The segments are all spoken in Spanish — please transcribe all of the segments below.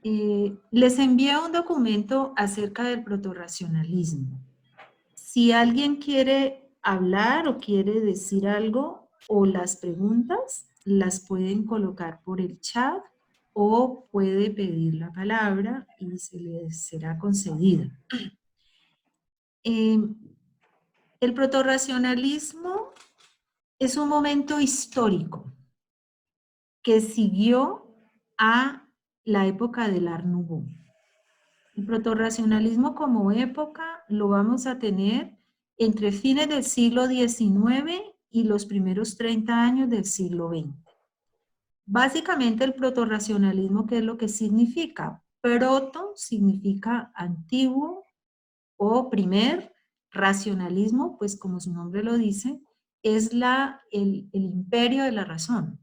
Les envié un documento acerca del protorracionalismo. Si alguien quiere hablar o quiere decir algo, o las preguntas, las pueden colocar por el chat o puede pedir la palabra y se les será concedida. El protorracionalismo es un momento histórico que siguió a la época del Art Nouveau. El protorracionalismo como época lo vamos a tener entre fines del siglo XIX y los primeros 30 años del siglo XX. Básicamente el protorracionalismo, ¿qué es lo que significa? Proto significa antiguo o primer, racionalismo, pues como su nombre lo dice, es el imperio de la razón.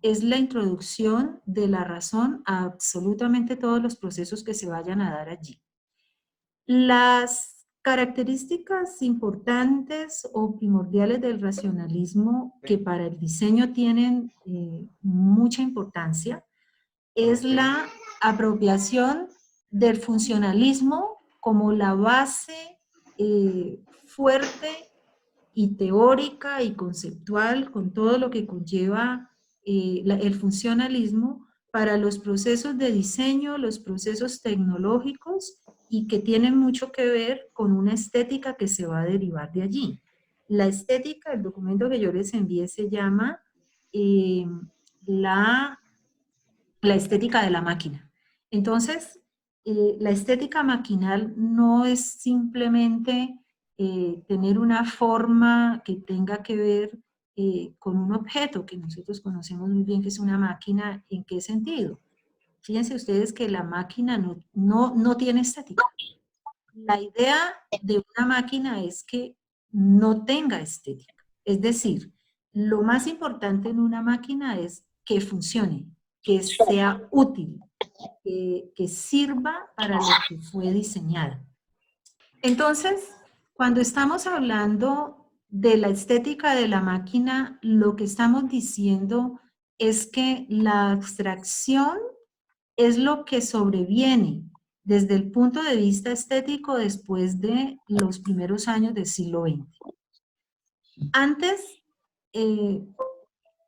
Es la introducción de la razón a absolutamente todos los procesos que se vayan a dar allí. Las características importantes o primordiales del racionalismo que para el diseño tienen mucha importancia es la apropiación del funcionalismo como la base fuerte y teórica y conceptual con todo lo que conlleva el funcionalismo para los procesos de diseño, los procesos tecnológicos y que tienen mucho que ver con una estética que se va a derivar de allí. La estética, el documento que yo les envié se llama la estética de la máquina. Entonces, la estética maquinal no es simplemente tener una forma que tenga que ver con un objeto que nosotros conocemos muy bien que es una máquina. ¿En qué sentido? Fíjense ustedes que la máquina no tiene estética. La idea de una máquina es que no tenga estética. Es decir, lo más importante en una máquina es que funcione, que sea útil, que sirva para lo que fue diseñada. Entonces, cuando estamos hablando de la estética de la máquina, lo que estamos diciendo es que la abstracción es lo que sobreviene desde el punto de vista estético después de los primeros años del siglo XX. Antes,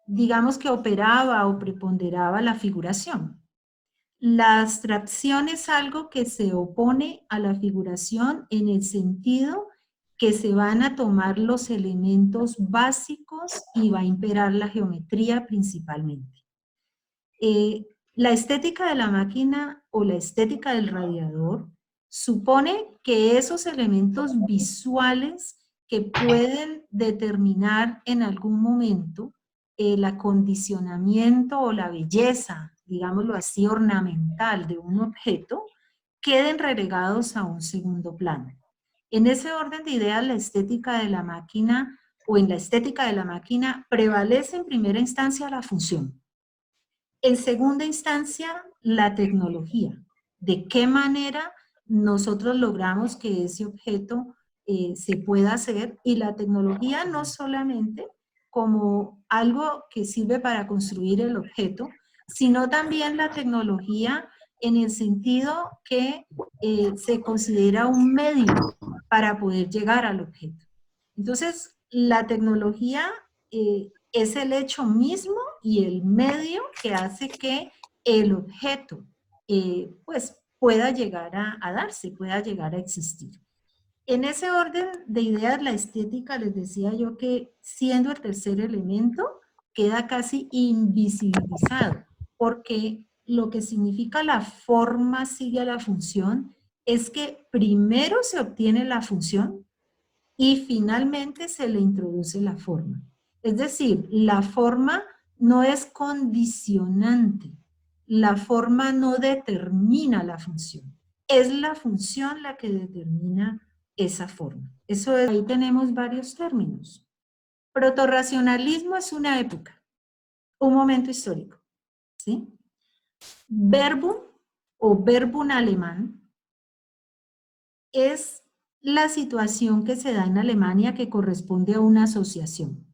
digamos que operaba o preponderaba la figuración. La abstracción es algo que se opone a la figuración en el sentido que se van a tomar los elementos básicos y va a imperar la geometría principalmente. La estética de la máquina o la estética del radiador supone que esos elementos visuales que pueden determinar en algún momento el acondicionamiento o la belleza, digámoslo así, ornamental de un objeto, queden relegados a un segundo plano. En ese orden de ideas, la estética de la máquina o en la estética de la máquina prevalece en primera instancia la función. En segunda instancia, la tecnología. ¿De qué manera nosotros logramos que ese objeto se pueda hacer? Y la tecnología no solamente como algo que sirve para construir el objeto, sino también la tecnología en el sentido que se considera un medio para poder llegar al objeto. Entonces, la tecnología es el hecho mismo y el medio que hace que el objeto pues pueda llegar a darse, pueda llegar a existir. En ese orden de ideas, la estética, les decía yo que siendo el tercer elemento, queda casi invisibilizado, porque lo que significa la forma sigue a la función es que primero se obtiene la función y finalmente se le introduce la forma. Es decir, la forma no es condicionante, la forma no determina la función, es la función la que determina esa forma. Eso es, ahí tenemos varios términos. Protorracionalismo es una época, un momento histórico, ¿sí? Verbum o verbum alemán es la situación que se da en Alemania que corresponde a una asociación.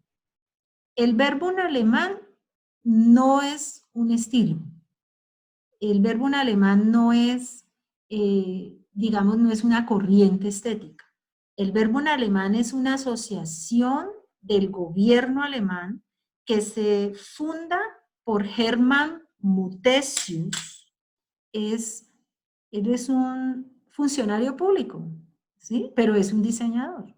El verbo en alemán no es un estilo. el verbo en alemán no es, digamos, no es una corriente estética. El verbo en alemán es una asociación del gobierno alemán que se funda por Hermann Mutesius. Él es un funcionario público, ¿sí? Pero es un diseñador.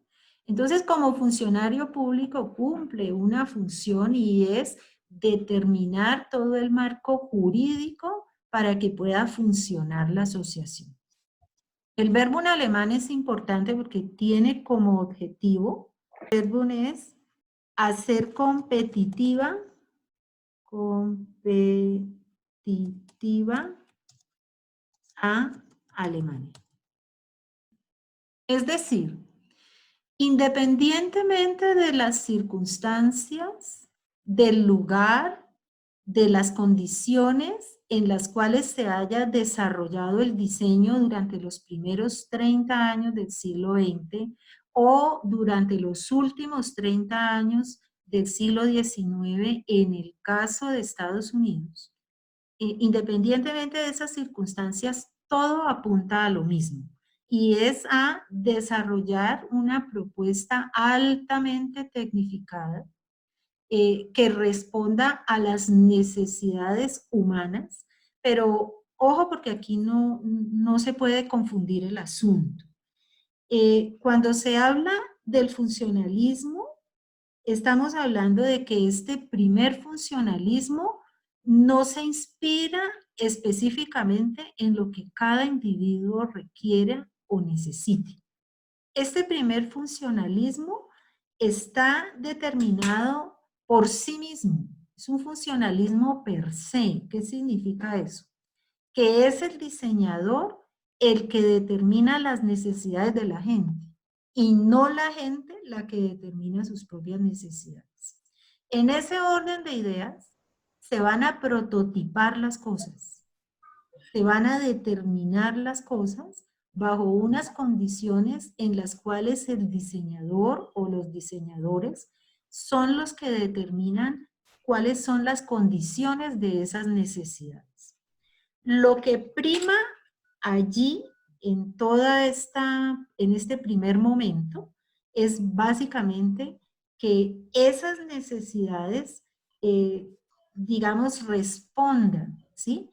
Entonces, como funcionario público cumple una función y es determinar todo el marco jurídico para que pueda funcionar la asociación. El verbo en alemán es importante porque tiene como objetivo, el verbo es hacer competitiva a Alemania. Es decir, independientemente de las circunstancias, del lugar, de las condiciones en las cuales se haya desarrollado el diseño durante los primeros 30 años del siglo XX o durante los últimos 30 años del siglo XIX en el caso de Estados Unidos, independientemente de esas circunstancias, todo apunta a lo mismo y es a desarrollar una propuesta altamente tecnificada que responda a las necesidades humanas, pero ojo porque aquí no se puede confundir el asunto. Cuando se habla del funcionalismo, estamos hablando de que este primer funcionalismo no se inspira específicamente en lo que cada individuo requiere o necesite. Este primer funcionalismo está determinado por sí mismo. Es un funcionalismo per se. ¿Qué significa eso? Que es el diseñador el que determina las necesidades de la gente y no la gente la que determina sus propias necesidades. En ese orden de ideas se van a prototipar las cosas, se van a determinar las cosas bajo unas condiciones en las cuales el diseñador o los diseñadores son los que determinan cuáles son las condiciones de esas necesidades. Lo que prima allí en en este primer momento es básicamente que esas necesidades, digamos, respondan, ¿sí?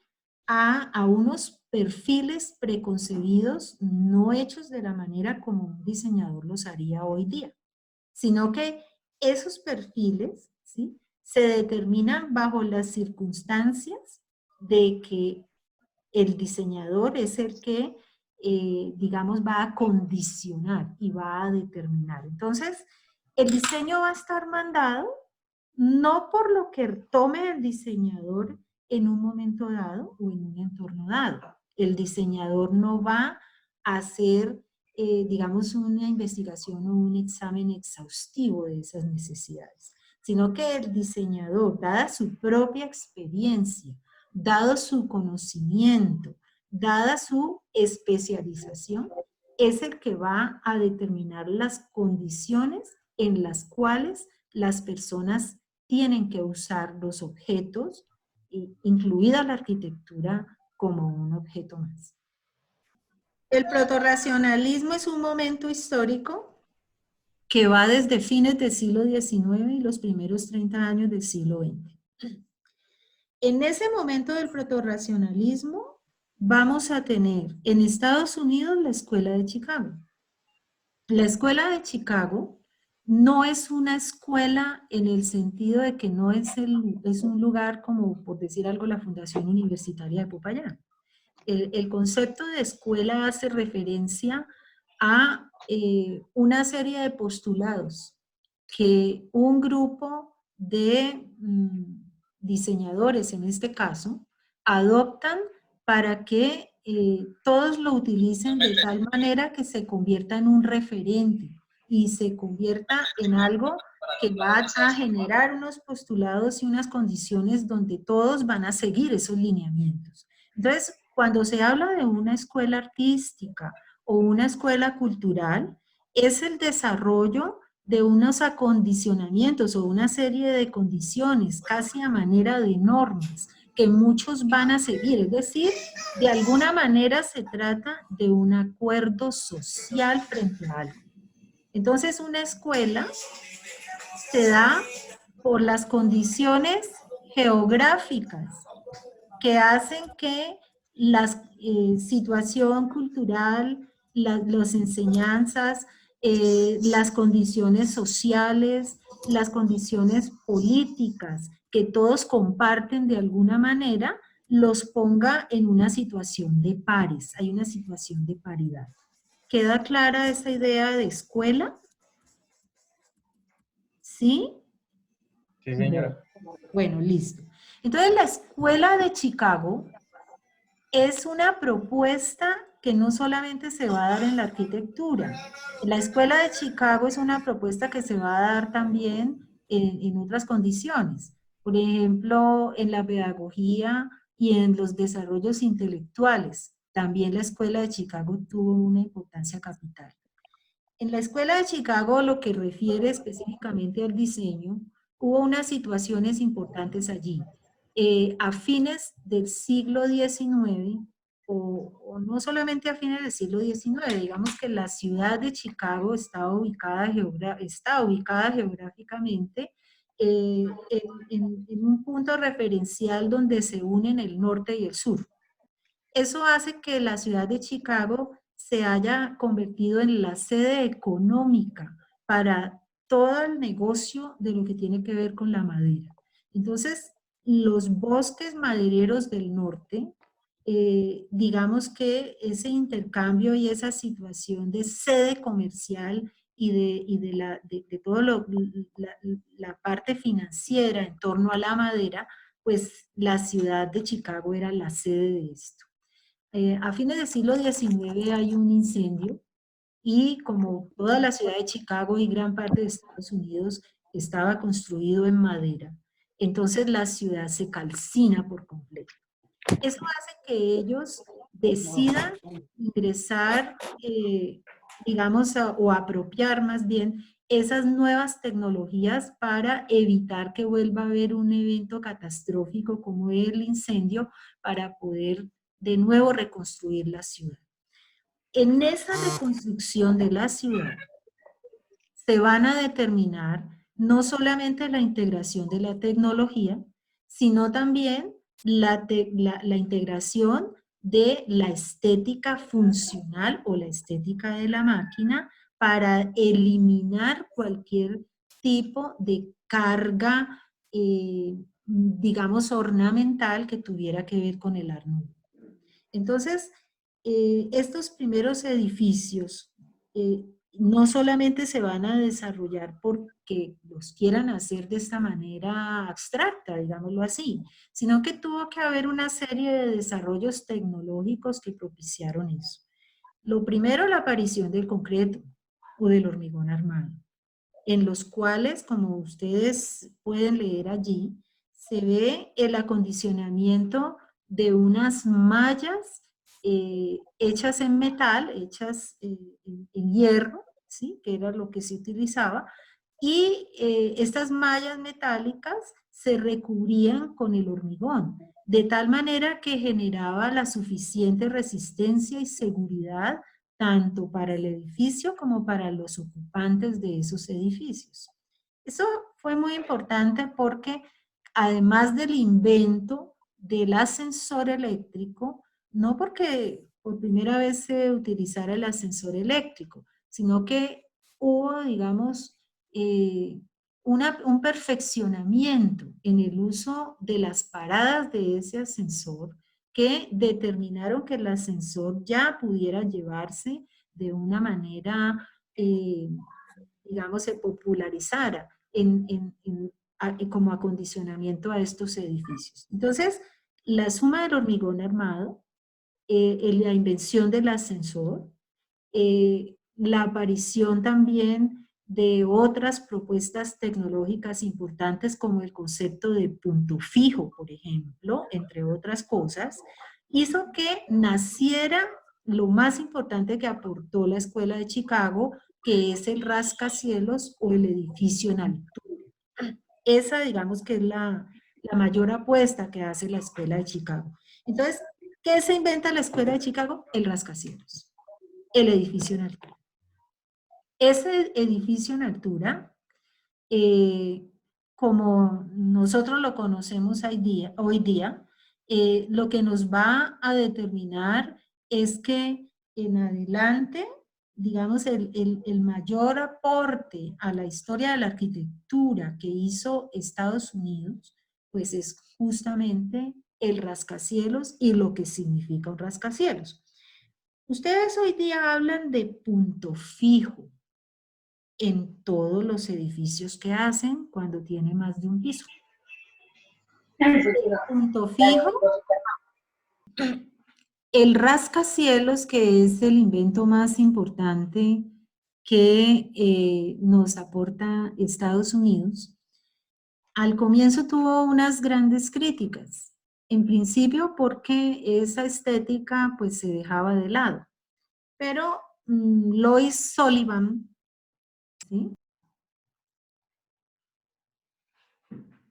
A unos perfiles preconcebidos no hechos de la manera como un diseñador los haría hoy día, sino que esos perfiles, ¿sí?, se determinan bajo las circunstancias de que el diseñador es el que, digamos, va a condicionar y va a determinar. Entonces, el diseño va a estar mandado no por lo que tome el diseñador en un momento dado o en un entorno dado. El diseñador no va a hacer, digamos, una investigación o un examen exhaustivo de esas necesidades, sino que el diseñador, dada su propia experiencia, dado su conocimiento, dada su especialización, es el que va a determinar las condiciones en las cuales las personas tienen que usar los objetos, incluida la arquitectura, como un objeto más. El protorracionalismo es un momento histórico que va desde fines del siglo XIX y los primeros 30 años del siglo XX. En ese momento del protorracionalismo vamos a tener en Estados Unidos la Escuela de Chicago. La Escuela de Chicago no es una escuela en el sentido de que no es, es un lugar como, por decir algo, la Fundación Universitaria de Popayán. El concepto de escuela hace referencia a una serie de postulados que un grupo de diseñadores, en este caso, adoptan para que todos lo utilicen de tal manera que se convierta en un referente y se convierta en algo que va a generar unos postulados y unas condiciones donde todos van a seguir esos lineamientos. Entonces, cuando se habla de una escuela artística o una escuela cultural, es el desarrollo de unos acondicionamientos o una serie de condiciones, casi a manera de normas, que muchos van a seguir. Es decir, de alguna manera se trata de un acuerdo social frente a algo. Entonces, una escuela se da por las condiciones geográficas que hacen que la situación cultural, las enseñanzas, las condiciones sociales, las condiciones políticas que todos comparten de alguna manera, los ponga en una situación de pares, hay una situación de paridad. ¿Queda clara esa idea de escuela? ¿Sí? Sí, señora. Bueno, listo. Entonces, la Escuela de Chicago es una propuesta que no solamente se va a dar en la arquitectura. La Escuela de Chicago es una propuesta que se va a dar también en otras condiciones. Por ejemplo, en la pedagogía y en los desarrollos intelectuales. También la Escuela de Chicago tuvo una importancia capital. En la Escuela de Chicago, lo que refiere específicamente al diseño, hubo unas situaciones importantes allí. A fines del siglo XIX, o no solamente a fines del siglo XIX, digamos que la ciudad de Chicago está ubicada geográficamente en un punto referencial donde se unen el norte y el sur. Eso hace que la ciudad de Chicago se haya convertido en la sede económica para todo el negocio de lo que tiene que ver con la madera. Entonces, los bosques madereros del norte, digamos que ese intercambio y esa situación de sede comercial y de toda la parte financiera en torno a la madera, pues la ciudad de Chicago era la sede de esto. A fines del siglo XIX hay un incendio y como toda la ciudad de Chicago y gran parte de Estados Unidos estaba construido en madera, entonces la ciudad se calcina por completo. Eso hace que ellos decidan ingresar, digamos, o apropiar más bien esas nuevas tecnologías para evitar que vuelva a haber un evento catastrófico como el incendio para poder de nuevo reconstruir la ciudad. En esa reconstrucción de la ciudad se van a determinar no solamente la integración de la tecnología, sino también la integración de la estética funcional o la estética de la máquina para eliminar cualquier tipo de carga, digamos, ornamental que tuviera que ver con el Art Nouveau. Entonces, estos primeros edificios no solamente se van a desarrollar porque los quieran hacer de esta manera abstracta, digámoslo así, sino que tuvo que haber una serie de desarrollos tecnológicos que propiciaron eso. Lo primero, la aparición del concreto o del hormigón armado, en los cuales, como ustedes pueden leer allí, se ve el acondicionamiento de unas mallas hechas en metal, hechas en hierro, ¿sí? Que era lo que se utilizaba, y estas mallas metálicas se recubrían con el hormigón, de tal manera que generaba la suficiente resistencia y seguridad tanto para el edificio como para los ocupantes de esos edificios. Eso fue muy importante porque además del invento del ascensor eléctrico, no porque por primera vez se utilizara el ascensor eléctrico, sino que hubo, digamos, un perfeccionamiento en el uso de las paradas de ese ascensor que determinaron que el ascensor ya pudiera llevarse de una manera, digamos, se popularizara como acondicionamiento a estos edificios. Entonces, la suma del hormigón armado, la invención del ascensor, la aparición también de otras propuestas tecnológicas importantes como el concepto de punto fijo, por ejemplo, entre otras cosas, hizo que naciera lo más importante que aportó la Escuela de Chicago, que es el rascacielos o el edificio en altura. Esa, digamos que es la la mayor apuesta que hace la Escuela de Chicago. Entonces, ¿qué se inventa la Escuela de Chicago? El rascacielos, el edificio en altura. Ese edificio en altura, como nosotros lo conocemos hoy día, lo que nos va a determinar es que en adelante, digamos, el mayor aporte a la historia de la arquitectura que hizo Estados Unidos, pues es justamente el rascacielos y lo que significa un rascacielos. Ustedes hoy día hablan de punto fijo en todos los edificios que hacen cuando tiene más de un piso. El punto fijo, el rascacielos, que es el invento más importante que nos aporta Estados Unidos, al comienzo tuvo unas grandes críticas. En principio porque esa estética pues se dejaba de lado. Pero Lois Sullivan, ¿sí?,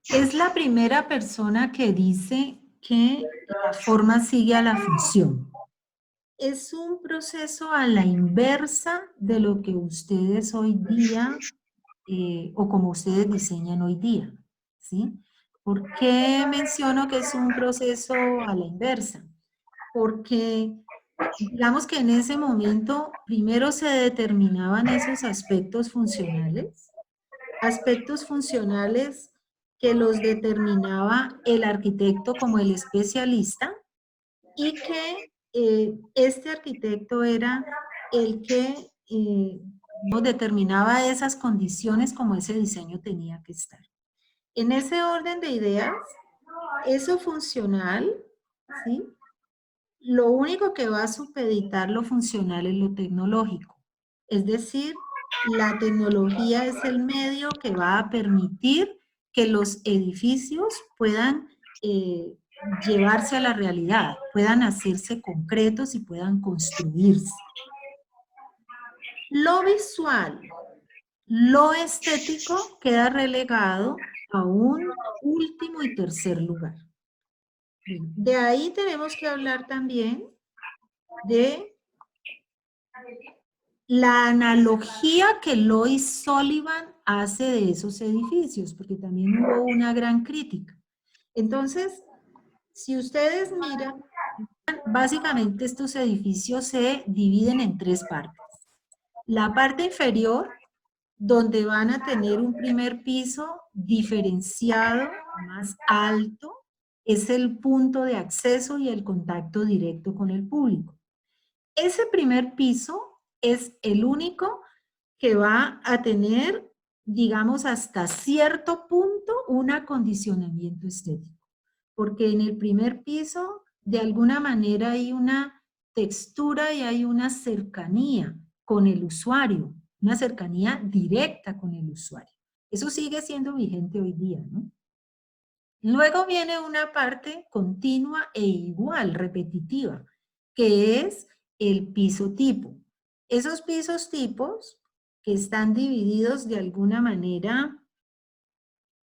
es la primera persona que dice que la forma sigue a la función. Es un proceso a la inversa de lo que ustedes hoy día, o como ustedes diseñan hoy día, ¿sí? ¿Por qué menciono que es un proceso a la inversa? Porque digamos que en ese momento primero se determinaban esos aspectos funcionales que los determinaba el arquitecto como el especialista, y que este arquitecto era el que nos determinaba esas condiciones como ese diseño tenía que estar. En ese orden de ideas, eso funcional, ¿sí?, lo único que va a supeditar lo funcional es lo tecnológico. Es decir, la tecnología es el medio que va a permitir que los edificios puedan llevarse a la realidad, puedan hacerse concretos y puedan construirse. Lo visual, lo estético queda relegado a un último y tercer lugar. De ahí tenemos que hablar también de la analogía que Lois Sullivan hace de esos edificios, porque también hubo una gran crítica. Entonces, si ustedes miran, básicamente estos edificios se dividen en tres partes. La parte inferior, donde van a tener un primer piso diferenciado, más alto, es el punto de acceso y el contacto directo con el público. Ese primer piso es el único que va a tener, digamos, hasta cierto punto un acondicionamiento estético, porque en el primer piso de alguna manera hay una textura y hay una cercanía con el usuario, una cercanía directa con el usuario. Eso sigue siendo vigente hoy día, ¿no? Luego viene una parte continua e igual, repetitiva, que es el piso tipo. Esos pisos tipos que están divididos de alguna manera.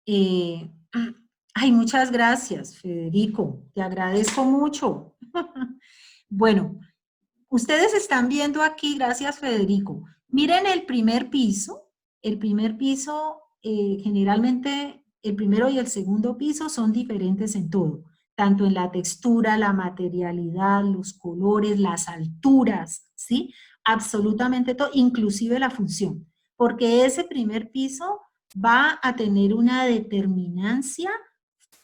Ay, muchas gracias, Federico, te agradezco mucho. Bueno, ustedes están viendo aquí, gracias, Federico. Miren el primer piso. El primer piso, generalmente, el primero y el segundo piso son diferentes en todo, tanto en la textura, la materialidad, los colores, las alturas, ¿sí? Absolutamente todo, inclusive la función, porque ese primer piso va a tener una determinancia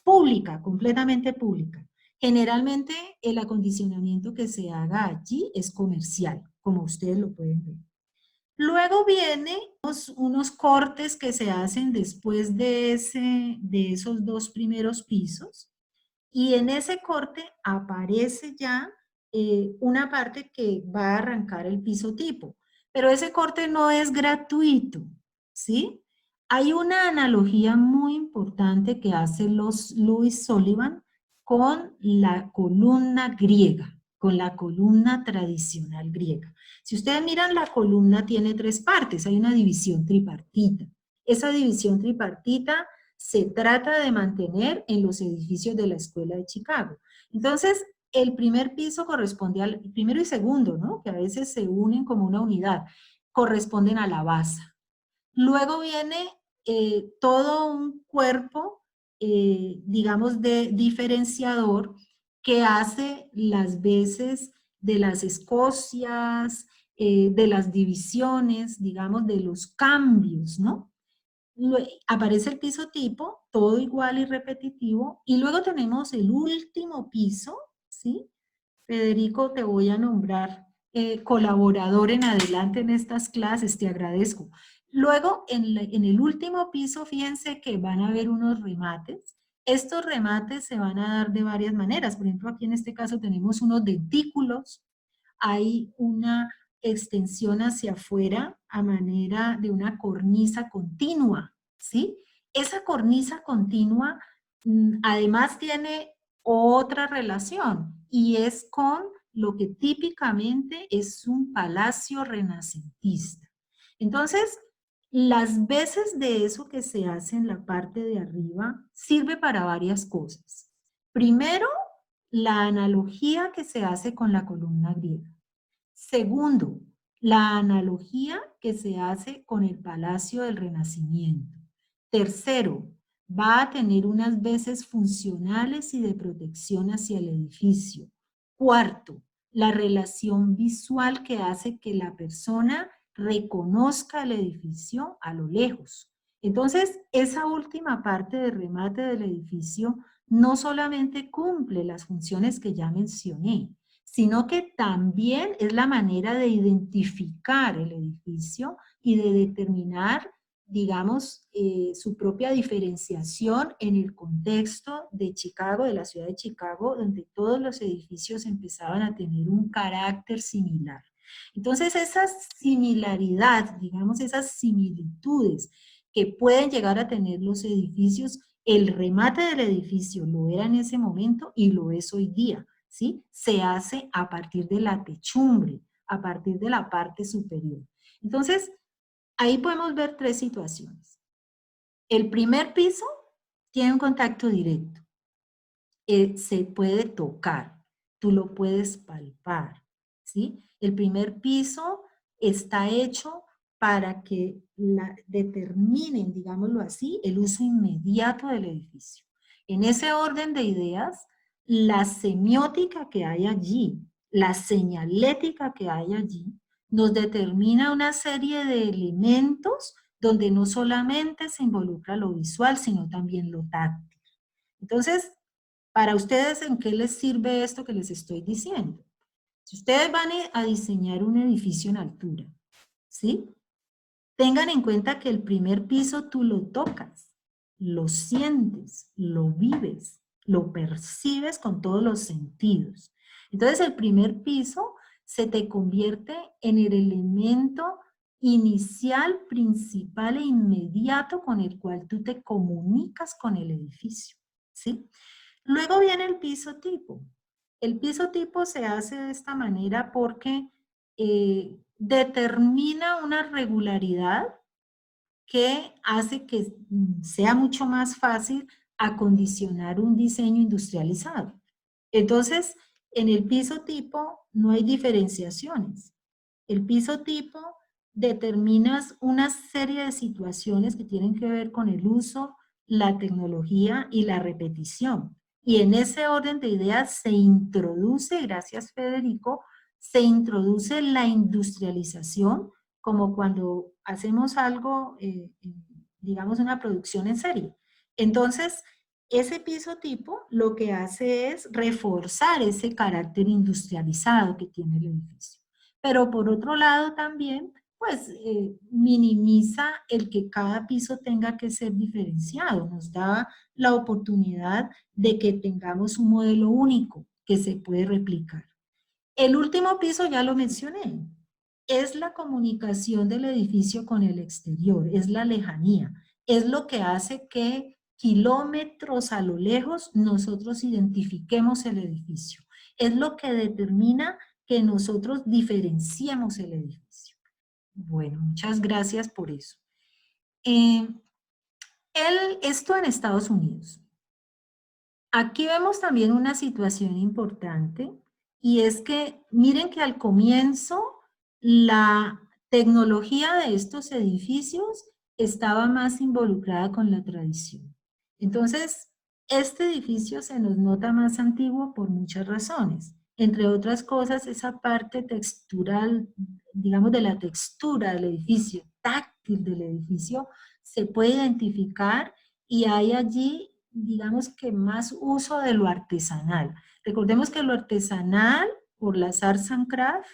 pública, completamente pública. Generalmente el acondicionamiento que se haga allí es comercial, como ustedes lo pueden ver. Luego vienen unos cortes que se hacen después de esos dos primeros pisos, y en ese corte aparece ya una parte que va a arrancar el piso tipo. Pero ese corte no es gratuito, ¿sí? Hay una analogía muy importante que hace Lois Sullivan con la columna griega, con la columna tradicional griega. Si ustedes miran, la columna tiene tres partes, hay una división tripartita. Esa división tripartita se trata de mantener en los edificios de la Escuela de Chicago. Entonces, el primer piso corresponde al primero y segundo, ¿no? Que a veces se unen como una unidad, corresponden a la base. Luego viene todo un cuerpo, digamos, de diferenciador que hace las veces de las escocias, de las divisiones, digamos, de los cambios, ¿no? Aparece el piso tipo, todo igual y repetitivo, y luego tenemos el último piso, ¿sí? Federico, te voy a nombrar colaborador en adelante en estas clases, te agradezco. Luego, en el último piso, fíjense que van a haber unos remates. Estos remates se van a dar de varias maneras. Por ejemplo, aquí en este caso tenemos unos dentículos, hay una extensión hacia afuera a manera de una cornisa continua, ¿sí? Esa cornisa continua además tiene otra relación y es con lo que típicamente es un palacio renacentista. Entonces, las veces de eso que se hace en la parte de arriba sirve para varias cosas. Primero, la analogía que se hace con la columna griega. Segundo, la analogía que se hace con el Palacio del Renacimiento. Tercero, va a tener unas veces funcionales y de protección hacia el edificio. Cuarto, la relación visual que hace que la persona reconozca el edificio a lo lejos. Entonces, esa última parte de remate del edificio no solamente cumple las funciones que ya mencioné, sino que también es la manera de identificar el edificio y de determinar, digamos, su propia diferenciación en el contexto de Chicago, de la ciudad de Chicago, donde todos los edificios empezaban a tener un carácter similar. Entonces, esa similaridad, digamos, esas similitudes que pueden llegar a tener los edificios, el remate del edificio lo era en ese momento y lo es hoy día, ¿sí? Se hace a partir de la techumbre, a partir de la parte superior. Entonces, ahí podemos ver tres situaciones. El primer piso tiene un contacto directo. Se puede tocar, tú lo puedes palpar, ¿sí? El primer piso está hecho para que determinen, digámoslo así, el uso inmediato del edificio. En ese orden de ideas, la semiótica que hay allí, la señalética que hay allí, nos determina una serie de elementos donde no solamente se involucra lo visual, sino también lo táctil. Entonces, para ustedes, ¿en qué les sirve esto que les estoy diciendo? Si ustedes van a diseñar un edificio en altura, ¿sí? Tengan en cuenta que el primer piso tú lo tocas, lo sientes, lo vives, lo percibes con todos los sentidos. Entonces, el primer piso se te convierte en el elemento inicial, principal e inmediato con el cual tú te comunicas con el edificio, ¿sí? Luego viene el piso tipo. El piso tipo se hace de esta manera porque determina una regularidad que hace que sea mucho más fácil acondicionar un diseño industrializado. Entonces, en el piso tipo no hay diferenciaciones. El piso tipo determinas una serie de situaciones que tienen que ver con el uso, la tecnología y la repetición. Y en ese orden de ideas se introduce, gracias Federico, se introduce la industrialización como cuando hacemos algo, digamos una producción en serie. Entonces, ese piso tipo lo que hace es reforzar ese carácter industrializado que tiene el edificio. Pero por otro lado también, pues minimiza el que cada piso tenga que ser diferenciado. Nos da la oportunidad de que tengamos un modelo único que se puede replicar. El último piso ya lo mencioné. Es la comunicación del edificio con el exterior, es la lejanía. Es lo que hace que kilómetros a lo lejos nosotros identifiquemos el edificio. Es lo que determina que nosotros diferenciemos el edificio. Bueno, muchas gracias por eso. Esto en Estados Unidos. Aquí vemos también una situación importante y es que miren que al comienzo la tecnología de estos edificios estaba más involucrada con la tradición. Entonces, este edificio se nos nota más antiguo por muchas razones. Entre otras cosas, esa parte textural, digamos, de la textura del edificio, táctil del edificio, se puede identificar y hay allí, digamos que más uso de lo artesanal. Recordemos que lo artesanal, por las Arts and Crafts,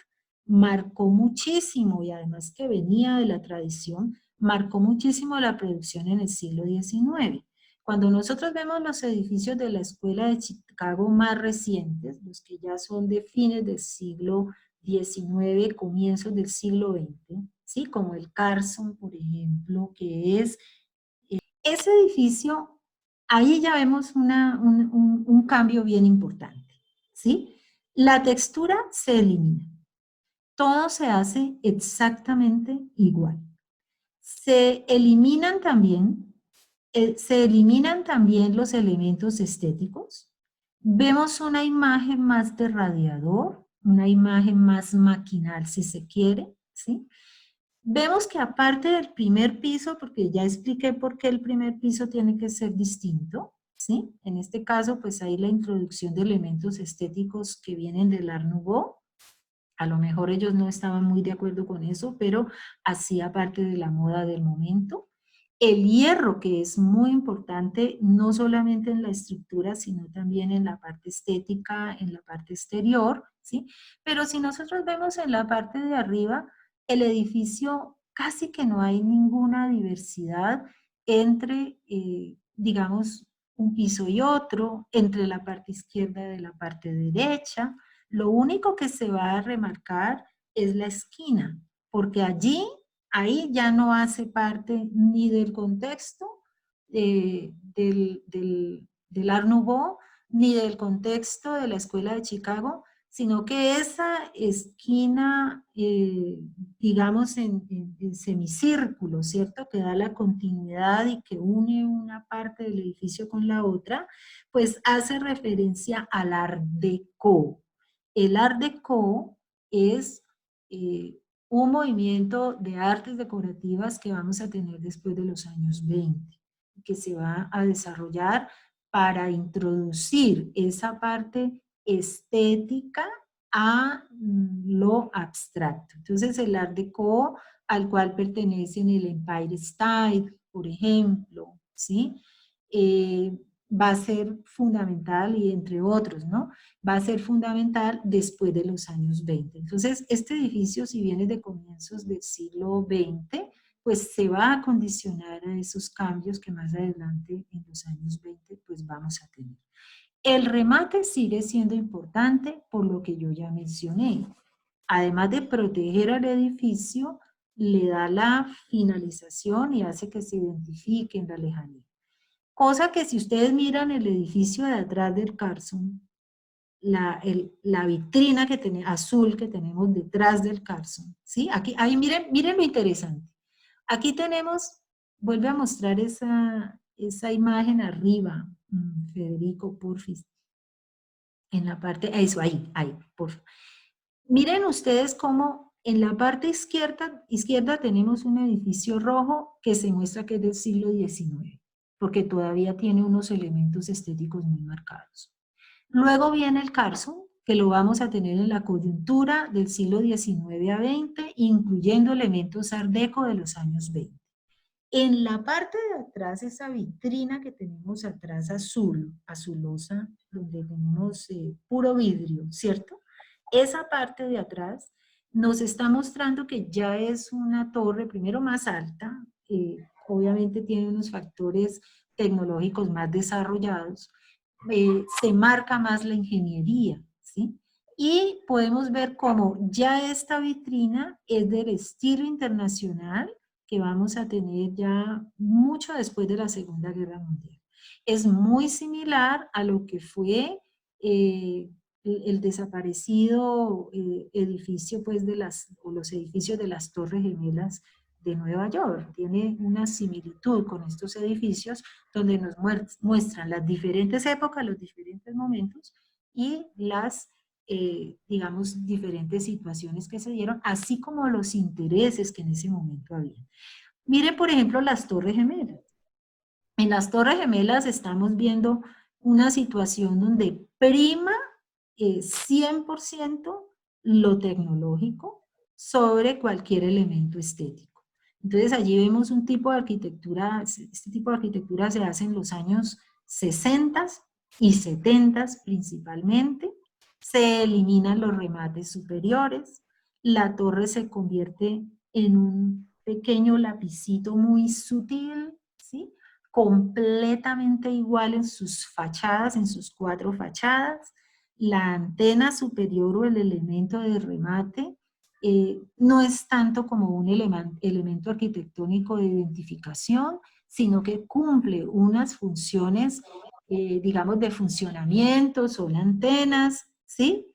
marcó muchísimo y además que venía de la tradición, marcó muchísimo la producción en el siglo XIX. Cuando nosotros vemos los edificios de la Escuela de Chicago más recientes, los que ya son de fines del siglo XIX, comienzos del siglo XX, ¿sí? Como el Carson, por ejemplo, que es ese edificio, ahí ya vemos un cambio bien importante, ¿sí? La textura se elimina. Todo se hace exactamente igual. Se eliminan también los elementos estéticos. Vemos una imagen más de radiador, una imagen más maquinal, si se quiere, ¿sí? Vemos que aparte del primer piso, porque ya expliqué por qué el primer piso tiene que ser distinto, ¿sí? En este caso, pues hay la introducción de elementos estéticos que vienen del Art Nouveau. A lo mejor ellos no estaban muy de acuerdo con eso, pero hacía parte de la moda del momento. El hierro, que es muy importante, no solamente en la estructura, sino también en la parte estética, en la parte exterior, ¿sí? Pero si nosotros vemos en la parte de arriba, el edificio casi que no hay ninguna diversidad entre, digamos, un piso y otro, entre la parte izquierda y la parte derecha. Lo único que se va a remarcar es la esquina, porque ahí ya no hace parte ni del contexto del Art Nouveau, ni del contexto de la Escuela de Chicago, sino que esa esquina, digamos, en semicírculo, ¿cierto? Que da la continuidad y que une una parte del edificio con la otra, pues hace referencia al Art Deco. El Art Deco es un movimiento de artes decorativas que vamos a tener después de los años 20, que se va a desarrollar para introducir esa parte estética a lo abstracto. Entonces el Art Deco, al cual pertenecen el Empire Style, por ejemplo, ¿sí? Va a ser fundamental y entre otros, ¿no? Va a ser fundamental después de los años 20. Entonces, este edificio, si viene de comienzos del siglo XX, pues se va a condicionar a esos cambios que más adelante, en los años 20, pues vamos a tener. El remate sigue siendo importante por lo que yo ya mencioné. Además de proteger al edificio, le da la finalización y hace que se identifique en la lejanía. Cosa que si ustedes miran el edificio de atrás del Carson, la vitrina que tiene, azul que tenemos detrás del Carson, ¿sí? Aquí, ahí miren lo interesante. Aquí tenemos, vuelve a mostrar esa imagen arriba, Federico, porfis. En la parte, eso, ahí, porfa. Miren ustedes cómo en la parte izquierda tenemos un edificio rojo que se muestra que es del siglo XIX, porque todavía tiene unos elementos estéticos muy marcados. Luego viene el Carson, que lo vamos a tener en la coyuntura del siglo XIX a XX, incluyendo elementos art deco de los años 20. En la parte de atrás, esa vitrina que tenemos atrás azulosa, donde tenemos puro vidrio, ¿cierto? Esa parte de atrás nos está mostrando que ya es una torre, primero más alta, obviamente tiene unos factores tecnológicos más desarrollados, se marca más la ingeniería, ¿sí? Y podemos ver cómo ya esta vitrina es del estilo internacional que vamos a tener ya mucho después de la Segunda Guerra Mundial. Es muy similar a lo que fue el desaparecido edificio, pues, o los edificios de las Torres Gemelas de Nueva York. Tiene una similitud con estos edificios donde nos muestran las diferentes épocas, los diferentes momentos y las, digamos, diferentes situaciones que se dieron, así como los intereses que en ese momento había. Miren, por ejemplo, las Torres Gemelas. En las Torres Gemelas estamos viendo una situación donde prima 100% lo tecnológico sobre cualquier elemento estético. Entonces allí vemos un tipo de arquitectura, este tipo de arquitectura se hace en los años 60 y 70 principalmente, se eliminan los remates superiores, la torre se convierte en un pequeño lapicito muy sutil, ¿sí? Completamente igual en sus fachadas, en sus 4 fachadas. La antena superior o el elemento de remate no es tanto como un elemento arquitectónico de identificación, sino que cumple unas funciones, digamos, de funcionamiento, son antenas, ¿sí?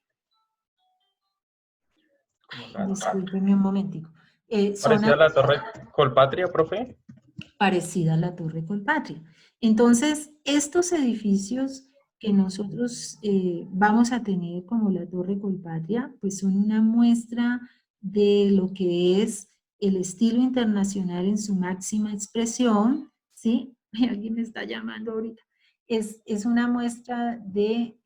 Discúlpenme un momentico. Parecida a la Torre Colpatria, profe. Parecida a la Torre Colpatria. Entonces, estos edificios que nosotros vamos a tener como la Torre Colpatria, pues son una muestra de lo que es el estilo internacional en su máxima expresión, ¿sí? Alguien me está llamando ahorita. Es una muestra de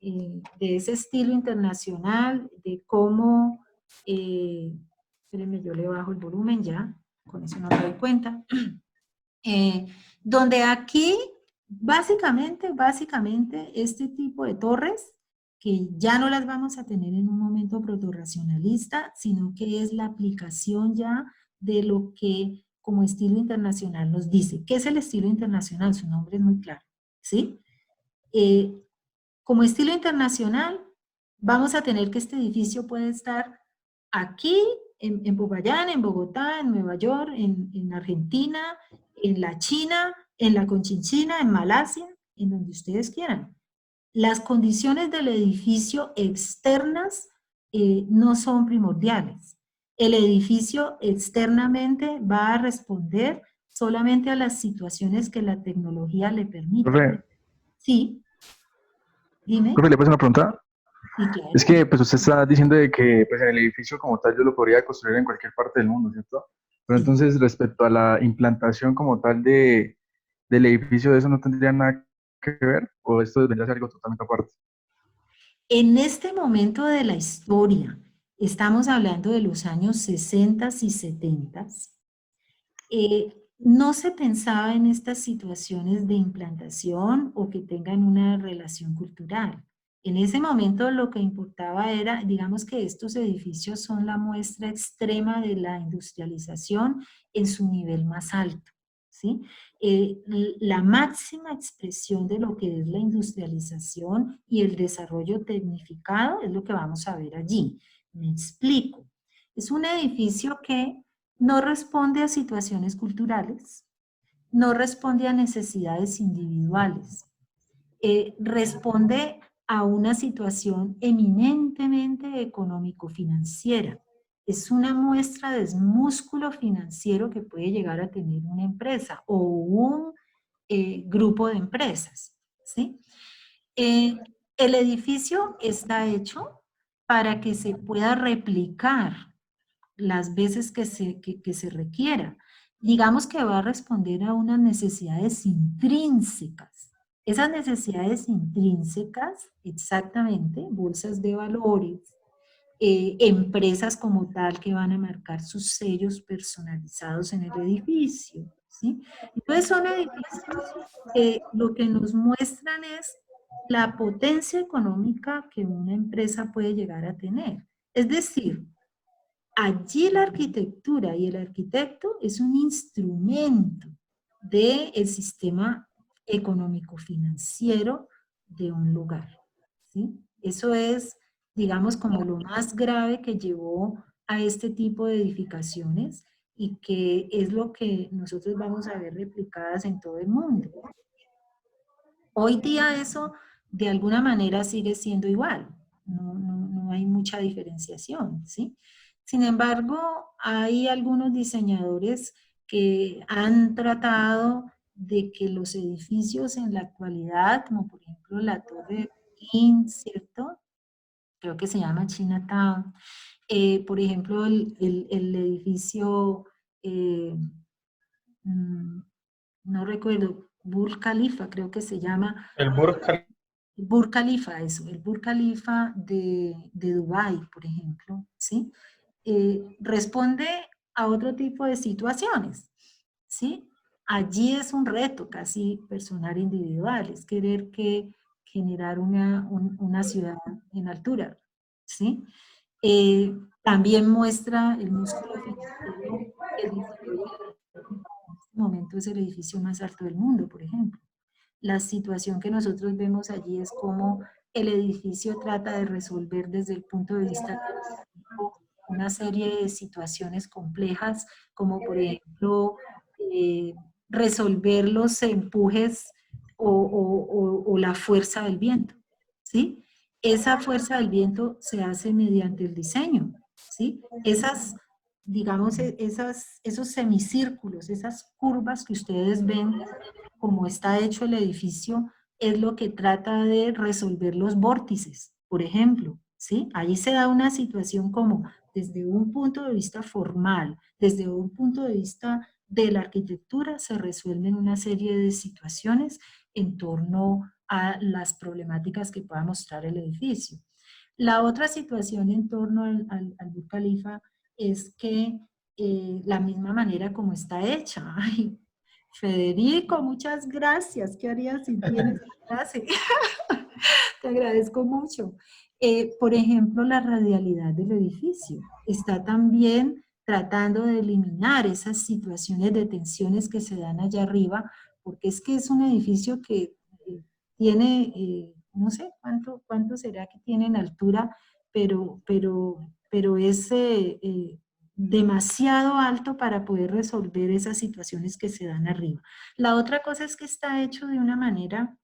ese estilo internacional, de cómo, espérenme, yo le bajo el volumen ya, con eso no me doy cuenta. Donde aquí, básicamente, este tipo de torres, que ya no las vamos a tener en un momento protorracionalista, sino que es la aplicación ya de lo que como estilo internacional nos dice. ¿Qué es el estilo internacional? Su nombre es muy claro, ¿sí? Como estilo internacional, vamos a tener que este edificio puede estar aquí, en Popayán, en Bogotá, en Nueva York, en Argentina, en la China, en la Conchinchina, en Malasia, en donde ustedes quieran. Las condiciones del edificio externas no son primordiales. El edificio externamente va a responder solamente a las situaciones que la tecnología le permite. Profe, Sí, dime. profe, ¿le puedo hacer una pregunta? Sí, claro. Es que pues usted está diciendo de que pues, en el edificio como tal yo lo podría construir en cualquier parte del mundo, ¿cierto? Pero Sí. entonces respecto a la implantación como tal del edificio, ¿eso no tendría nada que ver? ¿O esto vendría a ser algo totalmente aparte? En este momento de la historia, estamos hablando de los años 60 y 70, no se pensaba en estas situaciones de implantación o que tengan una relación cultural. En ese momento lo que importaba era, digamos que estos edificios son la muestra extrema de la industrialización en su nivel más alto, ¿sí? La máxima expresión de lo que es la industrialización y el desarrollo tecnificado es lo que vamos a ver allí. Me explico. Es un edificio que no responde a situaciones culturales, no responde a necesidades individuales, responde a una situación eminentemente económico-financiera. Es una muestra de músculo financiero que puede llegar a tener una empresa o un grupo de empresas, ¿sí? El edificio está hecho para que se pueda replicar las veces que se requiera. Digamos que va a responder a unas necesidades intrínsecas. Esas necesidades intrínsecas, exactamente, bolsas de valores, empresas como tal que van a marcar sus sellos personalizados en el edificio, ¿sí? Entonces son edificios que lo que nos muestran es la potencia económica que una empresa puede llegar a tener. Es decir, allí la arquitectura y el arquitecto es un instrumento del sistema económico-financiero de un lugar, ¿sí? Eso es, digamos, como lo más grave que llevó a este tipo de edificaciones y que es lo que nosotros vamos a ver replicadas en todo el mundo. Hoy día eso de alguna manera sigue siendo igual, no hay mucha diferenciación, ¿sí? Sin embargo, hay algunos diseñadores que han tratado de que los edificios en la actualidad, como por ejemplo la Torre Pekín, ¿cierto? Creo que se llama Chinatown. Por ejemplo, el edificio, mm, no recuerdo, Burj Khalifa, creo que se llama. El Burj Khalifa. Burj Khalifa, eso, el Burj Khalifa de Dubái, por ejemplo, ¿sí? Responde a otro tipo de situaciones, ¿sí? Allí es un reto casi personal individual, es querer generar una ciudad en altura, ¿sí? También muestra el músculo financiero que desarrolla. En este momento es el edificio más alto del mundo, por ejemplo. La situación que nosotros vemos allí es cómo el edificio trata de resolver desde el punto de vista tecnológico una serie de situaciones complejas, como por ejemplo eh, resolver los empujes o la fuerza del viento, ¿sí? Esa fuerza del viento se hace mediante el diseño, ¿sí? Esas, digamos, esos semicírculos, esas curvas que ustedes ven como está hecho el edificio, es lo que trata de resolver los vórtices, por ejemplo, ¿sí? Allí se da una situación como desde un punto de vista formal, desde un punto de vista de la arquitectura, se resuelven una serie de situaciones en torno a las problemáticas que pueda mostrar el edificio. La otra situación en torno al Burj Khalifa es que la misma manera como está hecha, ay, Federico, muchas gracias. ¿Qué harías sin ti en esta clase? Te agradezco mucho. Por ejemplo, la radialidad del edificio está también tratando de eliminar esas situaciones de tensiones que se dan allá arriba, porque es que es un edificio que tiene, no sé cuánto será que tiene en altura, pero es demasiado alto para poder resolver esas situaciones que se dan arriba. La otra cosa es que está hecho de una manera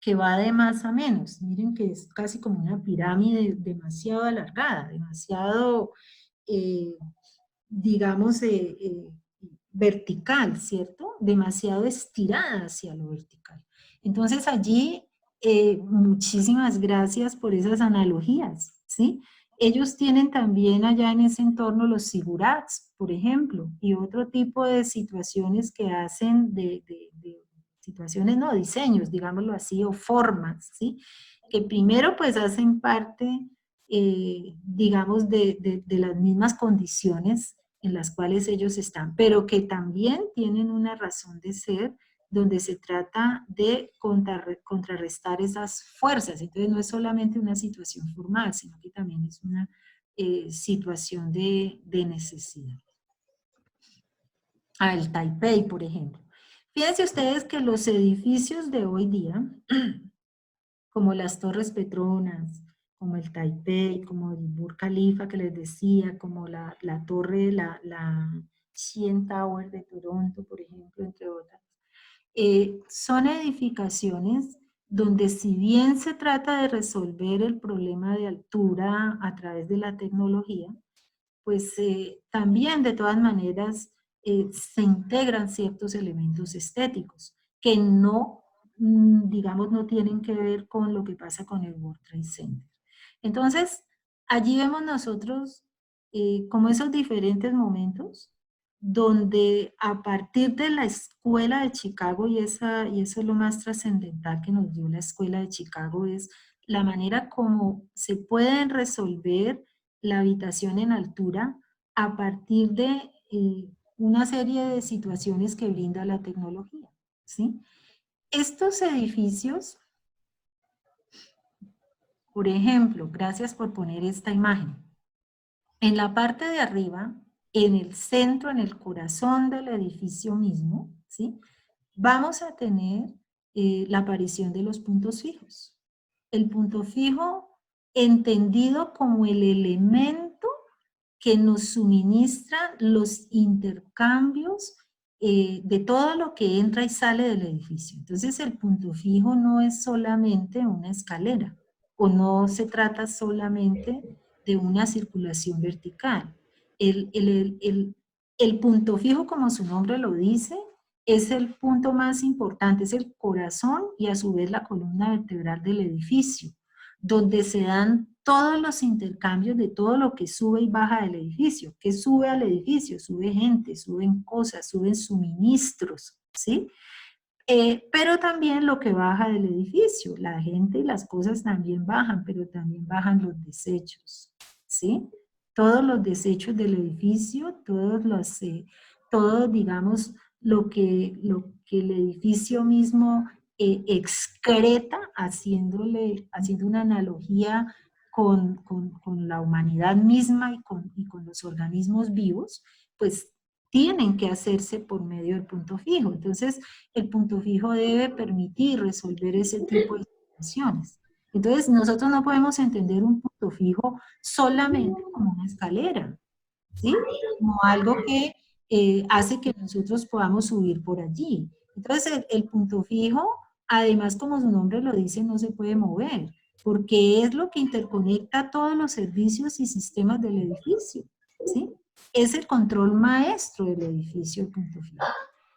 que va de más a menos. Miren que es casi como una pirámide demasiado alargada, demasiado, eh, digamos, vertical, ¿cierto? Demasiado estirada hacia lo vertical. Entonces allí, muchísimas gracias por esas analogías, ¿sí? Ellos tienen también allá en ese entorno los sigurats, por ejemplo, y otro tipo de situaciones que hacen de situaciones, no, diseños, digámoslo así, o formas, ¿sí? Que primero pues hacen parte, digamos, de las mismas condiciones en las cuales ellos están, pero que también tienen una razón de ser donde se trata de contrarrestar esas fuerzas. Entonces no es solamente una situación formal, sino que también es una situación de necesidad. El Taipei, por ejemplo. Fíjense ustedes que los edificios de hoy día, como las Torres Petronas, como el Taipei, como el Burj Khalifa que les decía, como la torre, la CN Tower de Toronto, por ejemplo, entre otras, son edificaciones donde si bien se trata de resolver el problema de altura a través de la tecnología, pues también de todas maneras se integran ciertos elementos estéticos que no, digamos, no tienen que ver con lo que pasa con el World Trade Center. Entonces, allí vemos nosotros como esos diferentes momentos donde a partir de la escuela de Chicago, y eso es lo más trascendental que nos dio la escuela de Chicago, es la manera como se pueden resolver la habitación en altura a partir de una serie de situaciones que brinda la tecnología, ¿sí? Estos edificios, por ejemplo, gracias por poner esta imagen. En la parte de arriba, en el centro, en el corazón del edificio mismo, ¿sí? Vamos a tener la aparición de los puntos fijos. El punto fijo entendido como el elemento que nos suministra los intercambios de todo lo que entra y sale del edificio. Entonces el punto fijo no es solamente una escalera o no se trata solamente de una circulación vertical. El punto fijo, como su nombre lo dice, es el punto más importante, es el corazón y a su vez la columna vertebral del edificio, donde se dan todos los intercambios de todo lo que sube y baja del edificio. ¿Qué sube al edificio? Sube gente, suben cosas, suben suministros, ¿sí? Pero también lo que baja del edificio, la gente y las cosas también bajan, pero también bajan los desechos, ¿sí? Todos los desechos del edificio, todo, digamos, lo que el edificio mismo excreta, haciendo una analogía con la humanidad misma y con los organismos vivos, pues tienen que hacerse por medio del punto fijo. Entonces, el punto fijo debe permitir resolver ese tipo de situaciones. Entonces, nosotros no podemos entender un punto fijo solamente como una escalera, ¿sí? Como algo que hace que nosotros podamos subir por allí. Entonces, el punto fijo, además, como su nombre lo dice, no se puede mover, porque es lo que interconecta todos los servicios y sistemas del edificio, ¿sí? Es el control maestro del edificio, el punto fijo.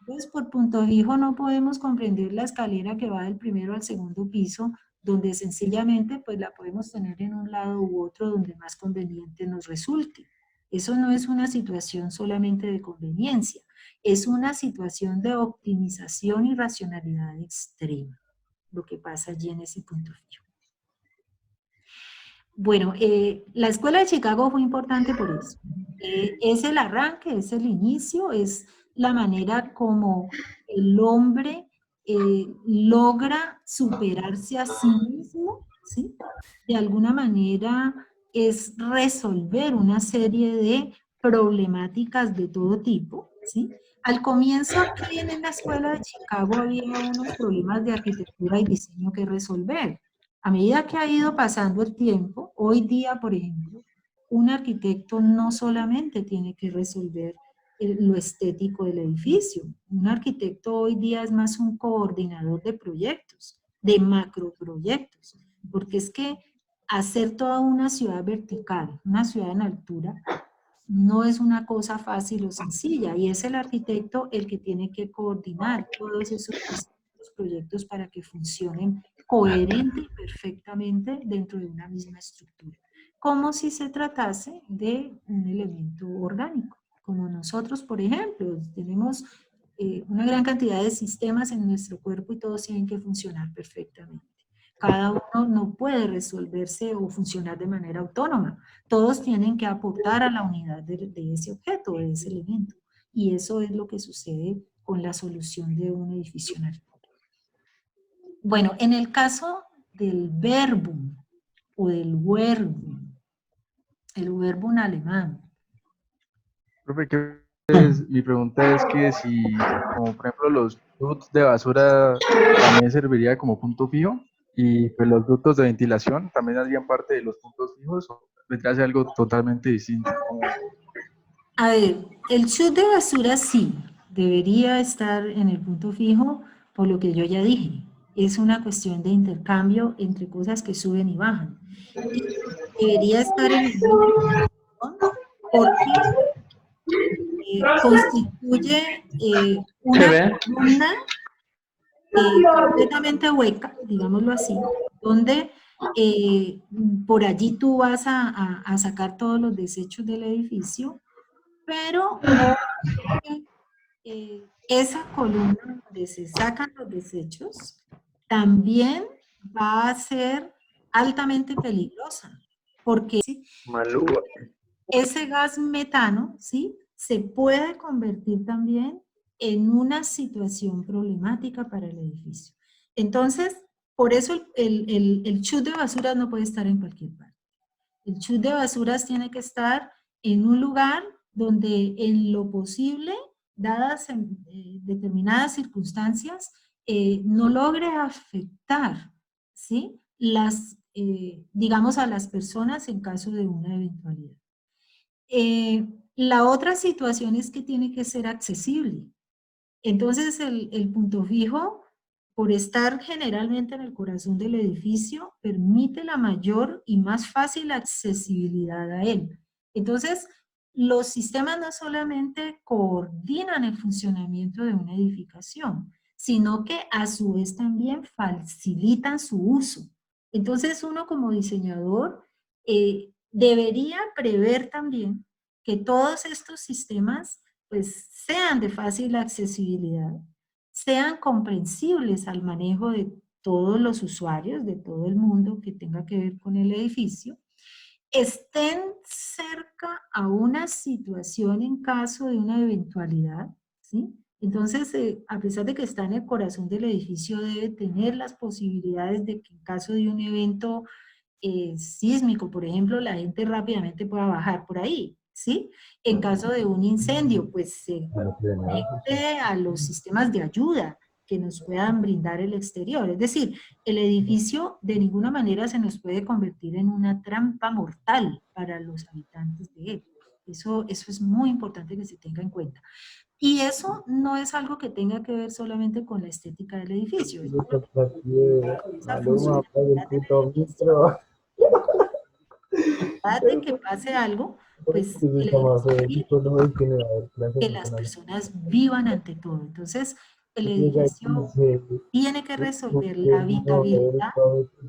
Entonces, por punto fijo no podemos comprender la escalera que va del primero al segundo piso, donde sencillamente pues la podemos tener en un lado u otro donde más conveniente nos resulte. Eso no es una situación solamente de conveniencia, es una situación de optimización y racionalidad extrema, lo que pasa allí en ese punto fijo. Bueno, la Escuela de Chicago fue importante por eso. Es el arranque, es el inicio, es la manera como el hombre logra superarse a sí mismo, ¿sí? De alguna manera es resolver una serie de problemáticas de todo tipo, ¿sí? Al comienzo aquí en la Escuela de Chicago había unos problemas de arquitectura y diseño que resolver. A medida que ha ido pasando el tiempo, hoy día, por ejemplo, un arquitecto no solamente tiene que resolver lo estético del edificio. Un arquitecto hoy día es más un coordinador de proyectos, de macroproyectos, porque es que hacer toda una ciudad vertical, una ciudad en altura, no es una cosa fácil o sencilla, y es el arquitecto el que tiene que coordinar todos esos proyectos para que funcionen coherente y perfectamente dentro de una misma estructura, como si se tratase de un elemento orgánico. Como nosotros, por ejemplo, tenemos una gran cantidad de sistemas en nuestro cuerpo y todos tienen que funcionar perfectamente. Cada uno no puede resolverse o funcionar de manera autónoma. Todos tienen que aportar a la unidad de ese objeto, de ese elemento. Y eso es lo que sucede con la solución de un edificio en altura. Bueno, en el caso del verbum o del verbum, el verbum alemán. Profe, mi pregunta es que si, como por ejemplo, los ductos de basura también serviría como punto fijo y pues los ductos de ventilación también harían parte de los puntos fijos o vendría a ser algo totalmente distinto. A ver, el chute de basura sí, debería estar en el punto fijo, por lo que yo ya dije. Es una cuestión de intercambio entre cosas que suben y bajan. Y debería estar en el punto fijo porque constituye una columna completamente hueca, digámoslo así, donde por allí tú vas a sacar todos los desechos del edificio, pero esa columna donde se sacan los desechos también va a ser altamente peligrosa, porque ese gas metano, ¿sí?, se puede convertir también en una situación problemática para el edificio. Entonces, por eso el chute de basuras no puede estar en cualquier parte. El chute de basuras tiene que estar en un lugar donde en lo posible, dadas determinadas circunstancias, no logre afectar, ¿sí?, digamos, a las personas en caso de una eventualidad. La otra situación es que tiene que ser accesible. Entonces, el punto fijo, por estar generalmente en el corazón del edificio, permite la mayor y más fácil accesibilidad a él. Entonces, los sistemas no solamente coordinan el funcionamiento de una edificación, sino que a su vez también facilitan su uso. Entonces uno como diseñador debería prever también que todos estos sistemas pues sean de fácil accesibilidad, sean comprensibles al manejo de todos los usuarios, de todo el mundo que tenga que ver con el edificio, estén cerca a una situación en caso de una eventualidad, ¿sí? Entonces, a pesar de que está en el corazón del edificio, debe tener las posibilidades de que en caso de un evento sísmico, por ejemplo, la gente rápidamente pueda bajar por ahí, ¿sí? En caso de un incendio, pues se conecte a los sistemas de ayuda que nos puedan brindar el exterior. Es decir, el edificio de ninguna manera se nos puede convertir en una trampa mortal para los habitantes de él. Eso es muy importante que se tenga en cuenta. Y eso no es algo que tenga que ver solamente con la estética del edificio. Es algo que esa funcionalidad del edificio, de que pase algo, pues el edificio que las personas vivan ante todo. Entonces, el edificio tiene que resolver la habitabilidad,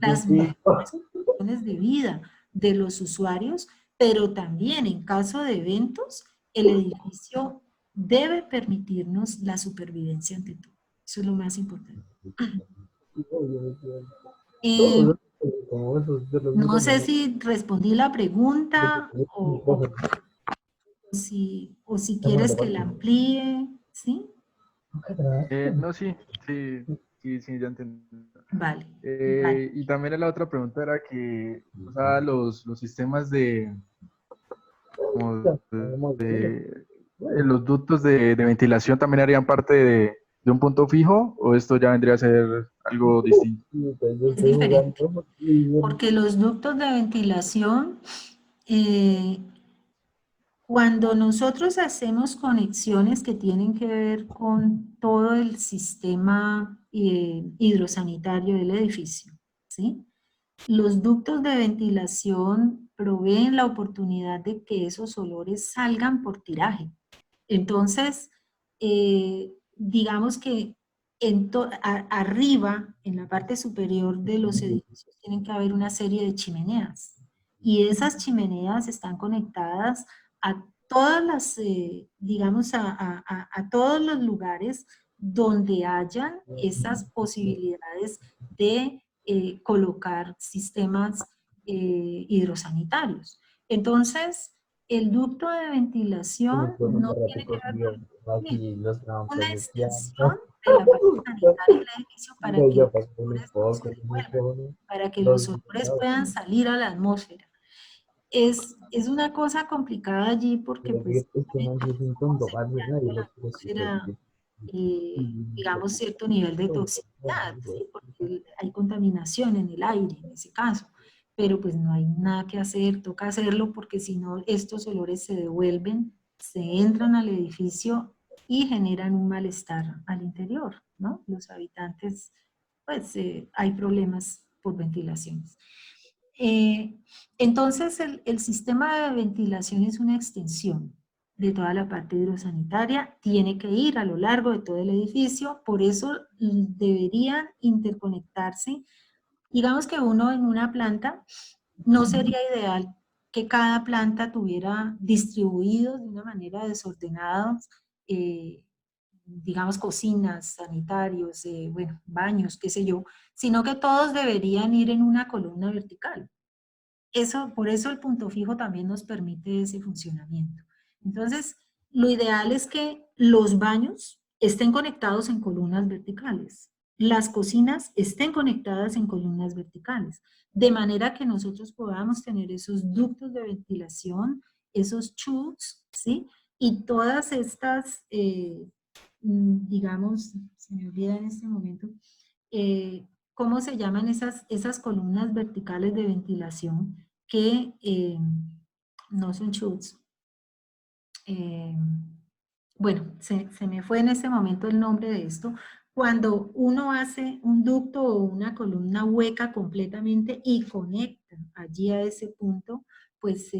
las mejores condiciones de vida de los usuarios, pero también en caso de eventos, el edificio debe permitirnos la supervivencia ante todo. Eso es lo más importante. No sé si respondí la pregunta o si quieres que la amplíe, ¿sí? No, sí, ya entendí. Vale. Y también la otra pregunta era que, o sea, los sistemas los ductos de ventilación también harían parte de un punto fijo, o esto ya vendría a ser algo distinto. Es diferente, porque los ductos de ventilación, cuando nosotros hacemos conexiones que tienen que ver con todo el sistema hidrosanitario del edificio, ¿sí? Los ductos de ventilación proveen la oportunidad de que esos olores salgan por tiraje. Entonces, digamos que arriba, en la parte superior de los edificios, tienen que haber una serie de chimeneas. Y esas chimeneas están conectadas a todas las, digamos, a todos los lugares donde hayan esas posibilidades de colocar sistemas hidrosanitarios. Entonces, el ducto de ventilación no tiene que ver con una extensión de la parte sanitaria del edificio para que los olores no se devuelvan, para que los olores puedan salir a la atmósfera. Es una cosa complicada allí porque pues digamos cierto nivel de toxicidad, ¿sí? Porque hay contaminación en el aire en ese caso, pero pues no hay nada que hacer, toca hacerlo porque si no estos olores se devuelven, se entran al edificio y generan un malestar al interior, ¿no? Los habitantes, pues hay problemas por ventilaciones. Entonces, el sistema de ventilación es una extensión de toda la parte hidrosanitaria, tiene que ir a lo largo de todo el edificio, por eso deberían interconectarse. Digamos que uno en una planta, no sería ideal que cada planta tuviera distribuidos de una manera desordenada, digamos cocinas, sanitarios, bueno, baños, qué sé yo, sino que todos deberían ir en una columna vertical. Por eso el punto fijo también nos permite ese funcionamiento. Entonces, lo ideal es que los baños estén conectados en columnas verticales, las cocinas estén conectadas en columnas verticales, de manera que nosotros podamos tener esos ductos de ventilación, esos tubes, ¿sí? Y todas estas, digamos, se me olvida en este momento, ¿cómo se llaman esas columnas verticales de ventilación que no son chutes? Bueno, se me fue en ese momento el nombre de esto. Cuando uno hace un ducto o una columna hueca completamente y conecta allí a ese punto, pues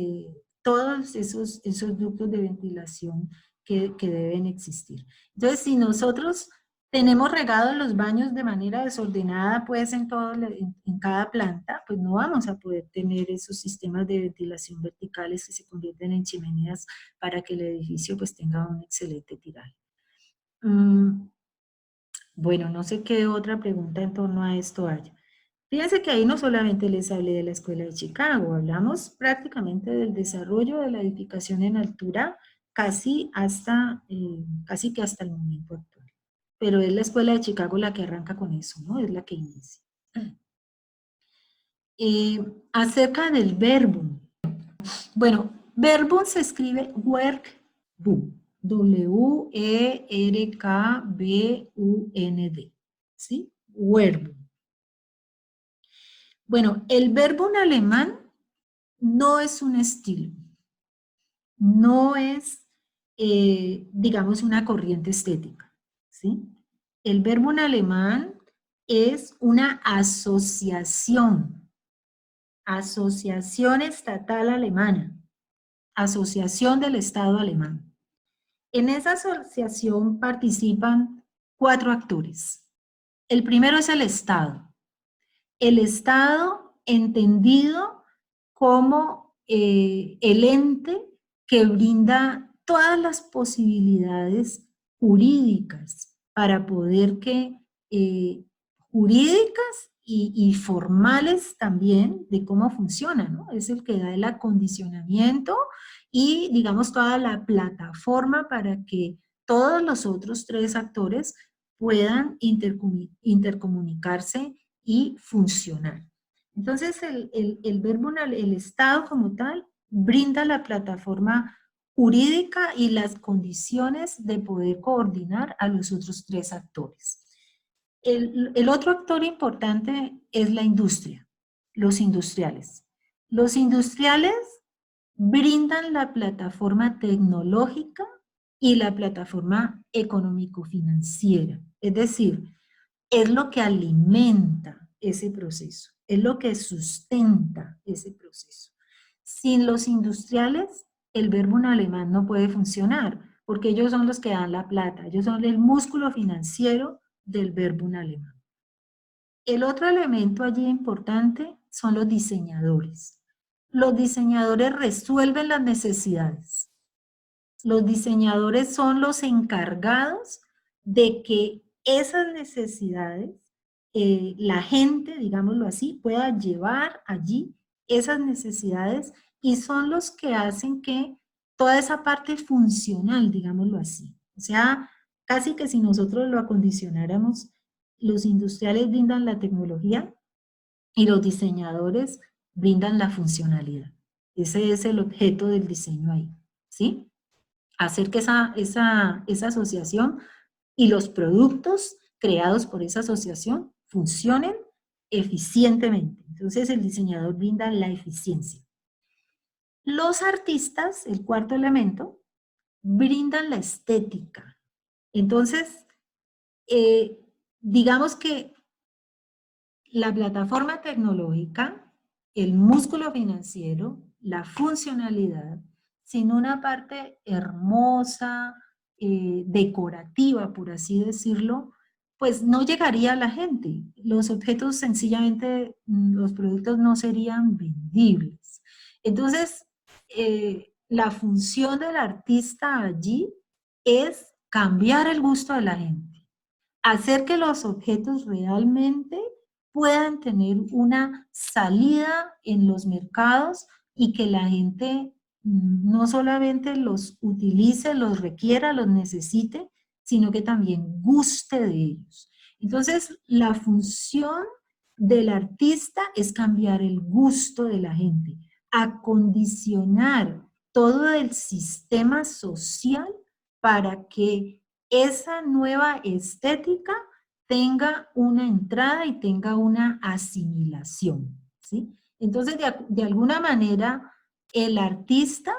todos esos ductos de ventilación que deben existir. Entonces, si nosotros tenemos regados los baños de manera desordenada, pues en cada planta, pues no vamos a poder tener esos sistemas de ventilación verticales que se convierten en chimeneas para que el edificio pues tenga un excelente tiraje. Bueno, no sé qué otra pregunta en torno a esto haya. Fíjense que ahí no solamente les hablé de la Escuela de Chicago, hablamos prácticamente del desarrollo de la edificación en altura casi que hasta el momento actual. Pero es la Escuela de Chicago la que arranca con eso, ¿no? Es la que inicia. Acerca del verbum. Bueno, verbum se escribe workbum. W-E-R-K-B-U-N-D. ¿Sí? Verbum. Bueno, el verbo en alemán no es un estilo, no es, digamos, una corriente estética, ¿sí? El verbo en alemán es una asociación estatal alemana, asociación del Estado alemán. En esa asociación participan 4 actores. El primero es el Estado. El Estado entendido como el ente que brinda todas las posibilidades jurídicas para poder jurídicas y formales también de cómo funciona, ¿no? Es el que da el acondicionamiento y, digamos, toda la plataforma para que todos los otros 3 actores puedan intercomunicarse y funcionar. Entonces, el verbo, el Estado como tal, brinda la plataforma jurídica y las condiciones de poder coordinar a los otros 3 actores. El otro actor importante es la industria, los industriales. Los industriales brindan la plataforma tecnológica y la plataforma económico-financiera. Es decir, es lo que alimenta ese proceso, es lo que sustenta ese proceso. Sin los industriales, el verbo en alemán no puede funcionar, porque ellos son los que dan la plata, ellos son el músculo financiero del verbo en alemán. El otro elemento allí importante son los diseñadores. Los diseñadores resuelven las necesidades. Los diseñadores son los encargados de que esas necesidades, la gente, digámoslo así, pueda llevar allí esas necesidades y son los que hacen que toda esa parte funcional, digámoslo así. O sea, casi que si nosotros lo acondicionáramos, los industriales brindan la tecnología y los diseñadores brindan la funcionalidad. Ese es el objeto del diseño ahí, ¿sí? Hacer que esa asociación y los productos creados por esa asociación funcionen eficientemente. Entonces el diseñador brinda la eficiencia. Los artistas, el cuarto elemento, brindan la estética. Entonces, digamos que la plataforma tecnológica, el músculo financiero, la funcionalidad, sin una parte hermosa, decorativa, por así decirlo, pues no llegaría a la gente. Los objetos sencillamente, los productos no serían vendibles. Entonces, la función del artista allí es cambiar el gusto de la gente, hacer que los objetos realmente puedan tener una salida en los mercados y que la gente no solamente los utilice, los requiera, los necesite, sino que también guste de ellos. Entonces, la función del artista es cambiar el gusto de la gente, acondicionar todo el sistema social para que esa nueva estética tenga una entrada y tenga una asimilación, ¿sí? Entonces, de alguna manera, el artista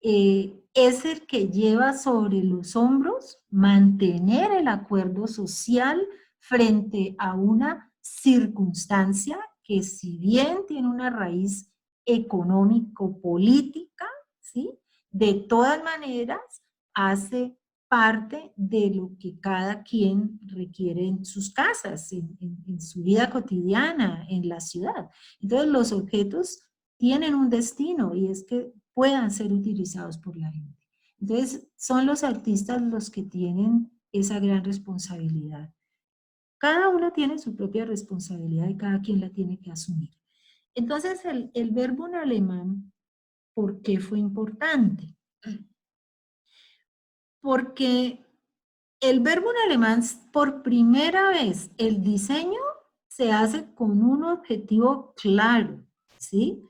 es el que lleva sobre los hombros mantener el acuerdo social frente a una circunstancia que, si bien tiene una raíz económico-política, ¿sí? De todas maneras, hace parte de lo que cada quien requiere en sus casas, en su vida cotidiana, en la ciudad. Entonces, los objetos tienen un destino y es que puedan ser utilizados por la gente. Entonces, son los artistas los que tienen esa gran responsabilidad. Cada uno tiene su propia responsabilidad y cada quien la tiene que asumir. Entonces, el verbo en alemán, ¿por qué fue importante? Porque el verbo en alemán, por primera vez, el diseño se hace con un objetivo claro, ¿sí?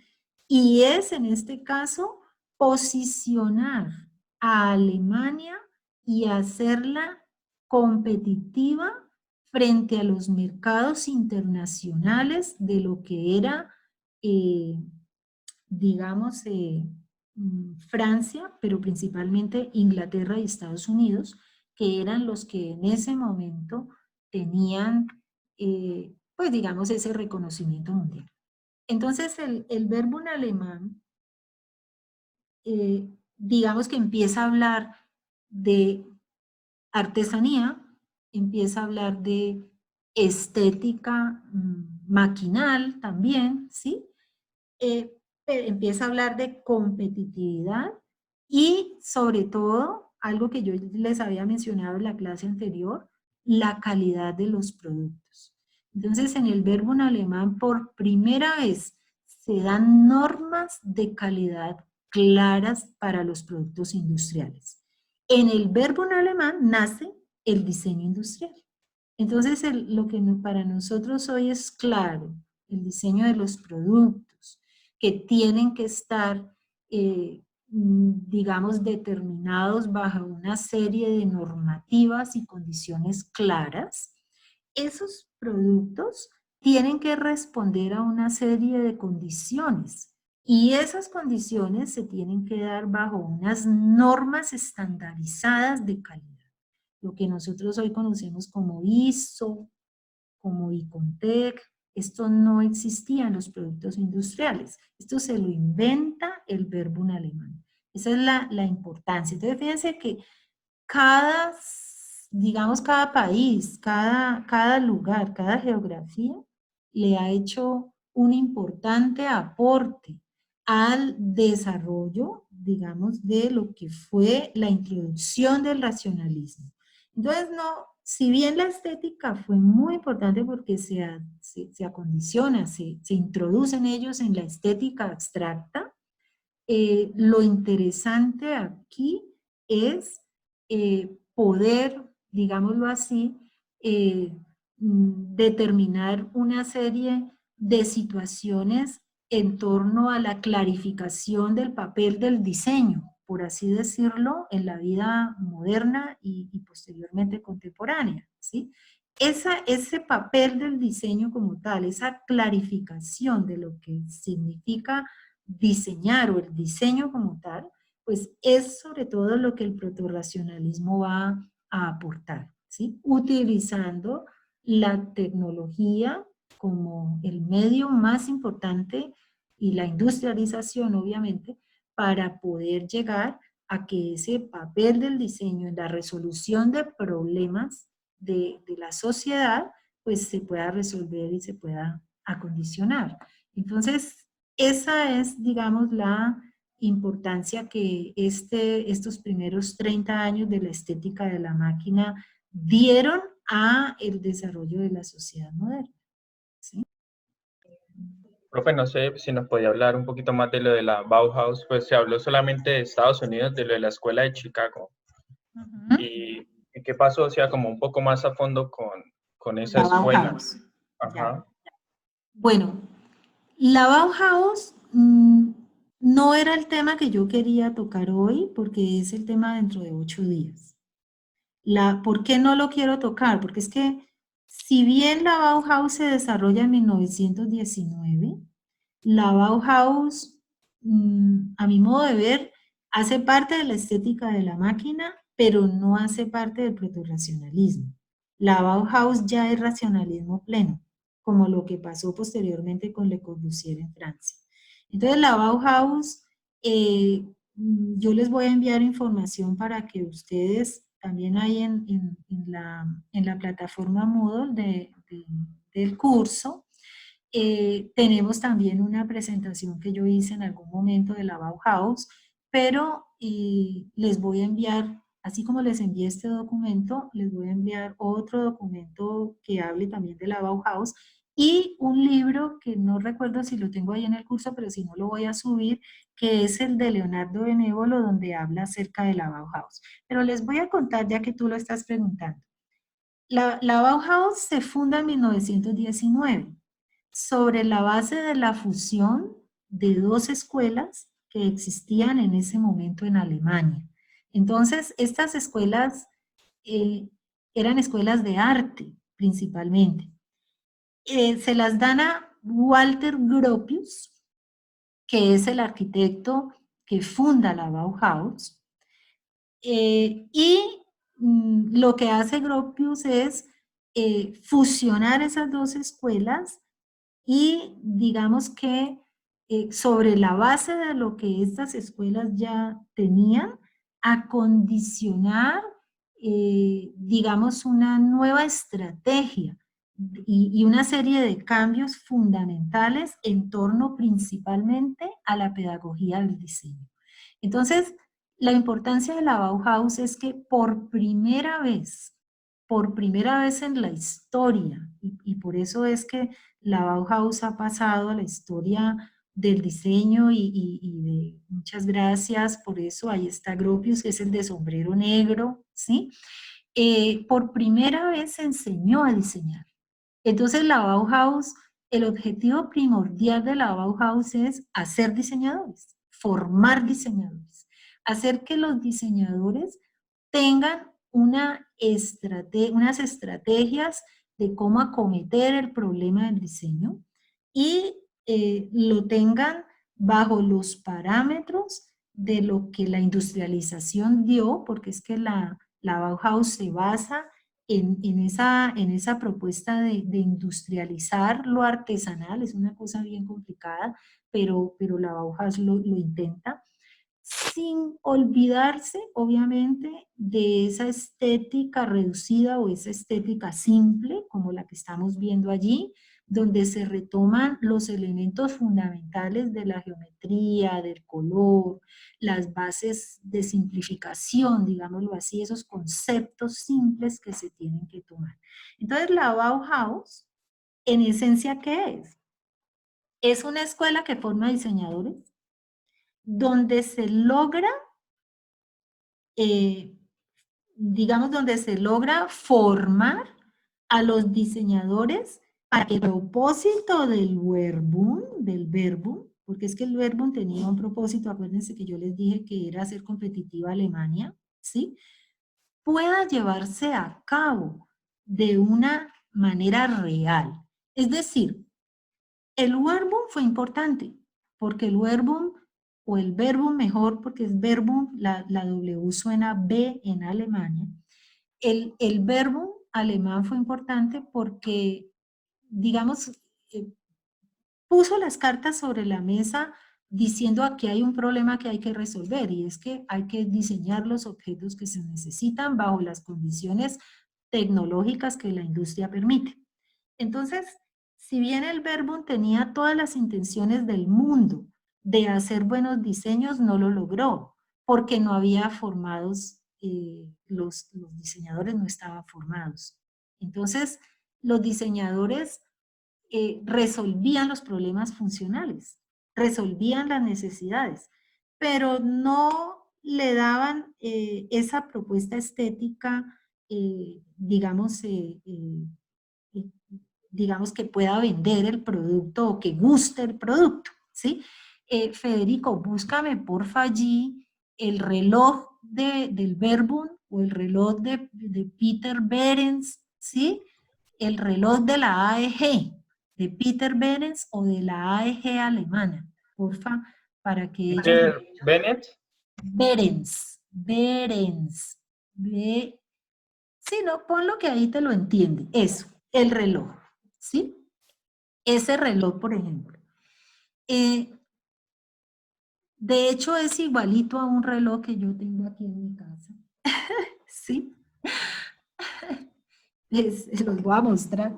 Y es, en este caso, posicionar a Alemania y hacerla competitiva frente a los mercados internacionales de lo que era, digamos, Francia, pero principalmente Inglaterra y Estados Unidos, que eran los que en ese momento tenían, pues digamos, ese reconocimiento mundial. Entonces, el verbo en alemán, digamos que empieza a hablar de artesanía, empieza a hablar de estética maquinal también, ¿sí? Empieza a hablar de competitividad y sobre todo, algo que yo les había mencionado en la clase anterior, la calidad de los productos. Entonces, en el verbo en alemán, por primera vez, se dan normas de calidad claras para los productos industriales. En el verbo en alemán nace el diseño industrial. Entonces, lo que para nosotros hoy es claro, el diseño de los productos, que tienen que estar, digamos, determinados bajo una serie de normativas y condiciones claras, esos productos tienen que responder a una serie de condiciones y esas condiciones se tienen que dar bajo unas normas estandarizadas de calidad. Lo que nosotros hoy conocemos como ISO, como ICONTEC, esto no existía en los productos industriales. Esto se lo inventa el verbo en alemán. Esa es la importancia. Entonces, fíjense que cada, digamos, cada país, cada lugar, cada geografía le ha hecho un importante aporte al desarrollo, digamos, de lo que fue la introducción del racionalismo. Entonces, no, si bien la estética fue muy importante porque se acondiciona, se introduce en ellos en la estética abstracta, lo interesante aquí es poder, digámoslo así, determinar una serie de situaciones en torno a la clarificación del papel del diseño, por así decirlo, en la vida moderna y posteriormente contemporánea, ¿sí? Ese papel del diseño como tal, esa clarificación de lo que significa diseñar o el diseño como tal, pues es sobre todo lo que el protorracionalismo va a aportar, ¿sí? Utilizando la tecnología como el medio más importante y la industrialización, obviamente, para poder llegar a que ese papel del diseño en la resolución de problemas de la sociedad, pues se pueda resolver y se pueda acondicionar. Entonces, esa es, digamos, la importancia que estos primeros 30 años de la estética de la máquina dieron a el desarrollo de la sociedad moderna. ¿Sí? Profe, no sé si nos podía hablar un poquito más de lo de la Bauhaus, pues se habló solamente de Estados Unidos, de lo de la escuela de Chicago. ¿Y qué pasó? O sea, como un poco más a fondo con esa escuela. Ajá. Bueno, la Bauhaus no era el tema que yo quería tocar hoy, porque es el tema dentro de 8 días. ¿Por qué no lo quiero tocar? Porque es que si bien la Bauhaus se desarrolla en 1919, la Bauhaus, a mi modo de ver, hace parte de la estética de la máquina, pero no hace parte del protorracionalismo. La Bauhaus ya es racionalismo pleno, como lo que pasó posteriormente con Le Corbusier en Francia. Entonces la Bauhaus yo les voy a enviar información para que ustedes también ahí en la plataforma Moodle del curso. Tenemos también una presentación que yo hice en algún momento de la Bauhaus, pero les voy a enviar, así como les envié este documento, les voy a enviar otro documento que hable también de la Bauhaus y un libro que no recuerdo si lo tengo ahí en el curso, pero si no lo voy a subir, que es el de Leonardo Benévolo, donde habla acerca de la Bauhaus. Pero les voy a contar, ya que tú lo estás preguntando. La Bauhaus se funda en 1919 sobre la base de la fusión de dos escuelas que existían en ese momento en Alemania. Entonces, estas escuelas eran escuelas de arte, principalmente. Se las dan a Walter Gropius, que es el arquitecto que funda la Bauhaus, y lo que hace Gropius es fusionar esas dos escuelas y digamos que sobre la base de lo que estas escuelas ya tenían, acondicionar, digamos, una nueva estrategia y una serie de cambios fundamentales en torno principalmente a la pedagogía del diseño. Entonces, la importancia de la Bauhaus es que por primera vez en la historia, y por eso es que la Bauhaus ha pasado a la historia del diseño y de muchas gracias por eso, ahí está Gropius, que es el de sombrero negro, ¿sí? Por primera vez se enseñó a diseñar. Entonces la Bauhaus, el objetivo primordial de la Bauhaus es hacer diseñadores, formar diseñadores, hacer que los diseñadores tengan unas estrategias de cómo acometer el problema del diseño y lo tengan bajo los parámetros de lo que la industrialización dio, porque es que la Bauhaus se basa en esa propuesta de industrializar lo artesanal. Es una cosa bien complicada, pero la Bauhaus lo intenta, sin olvidarse, obviamente, de esa estética reducida o esa estética simple, como la que estamos viendo allí, donde se retoman los elementos fundamentales de la geometría, del color, las bases de simplificación, digámoslo así, esos conceptos simples que se tienen que tomar. Entonces, la Bauhaus, en esencia, ¿qué es? Es una escuela que forma diseñadores, donde se logra, digamos, donde se logra formar a los diseñadores para que el propósito del verbum, porque es que el verbum tenía un propósito, acuérdense que yo les dije que era hacer competitiva a Alemania, ¿sí? Pueda llevarse a cabo de una manera real. Es decir, el verbum fue importante, porque el verbum, o el verbum mejor, porque es verbum, la W suena B en Alemania. El verbum alemán fue importante porque, digamos, puso las cartas sobre la mesa diciendo aquí hay un problema que hay que resolver, y es que hay que diseñar los objetos que se necesitan bajo las condiciones tecnológicas que la industria permite. Entonces, si bien el verbum tenía todas las intenciones del mundo de hacer buenos diseños, no lo logró, porque no había formados, los diseñadores no estaban formados. Entonces, los diseñadores resolvían los problemas funcionales, resolvían las necesidades, pero no le daban esa propuesta estética, digamos, digamos, que pueda vender el producto o que guste el producto, ¿sí? Federico, búscame porfa allí el reloj del Verbum o el reloj de Peter Behrens, ¿sí? El reloj de la AEG, de Peter Behrens o de la AEG alemana, porfa, para que Peter ellos... Bennett. Behrens. Sí, no, ponlo que ahí te lo entiende. Eso, el reloj, ¿sí? Ese reloj, por ejemplo. De hecho, es igualito a un reloj que yo tengo aquí en mi casa. ¿Sí? Se los voy a mostrar.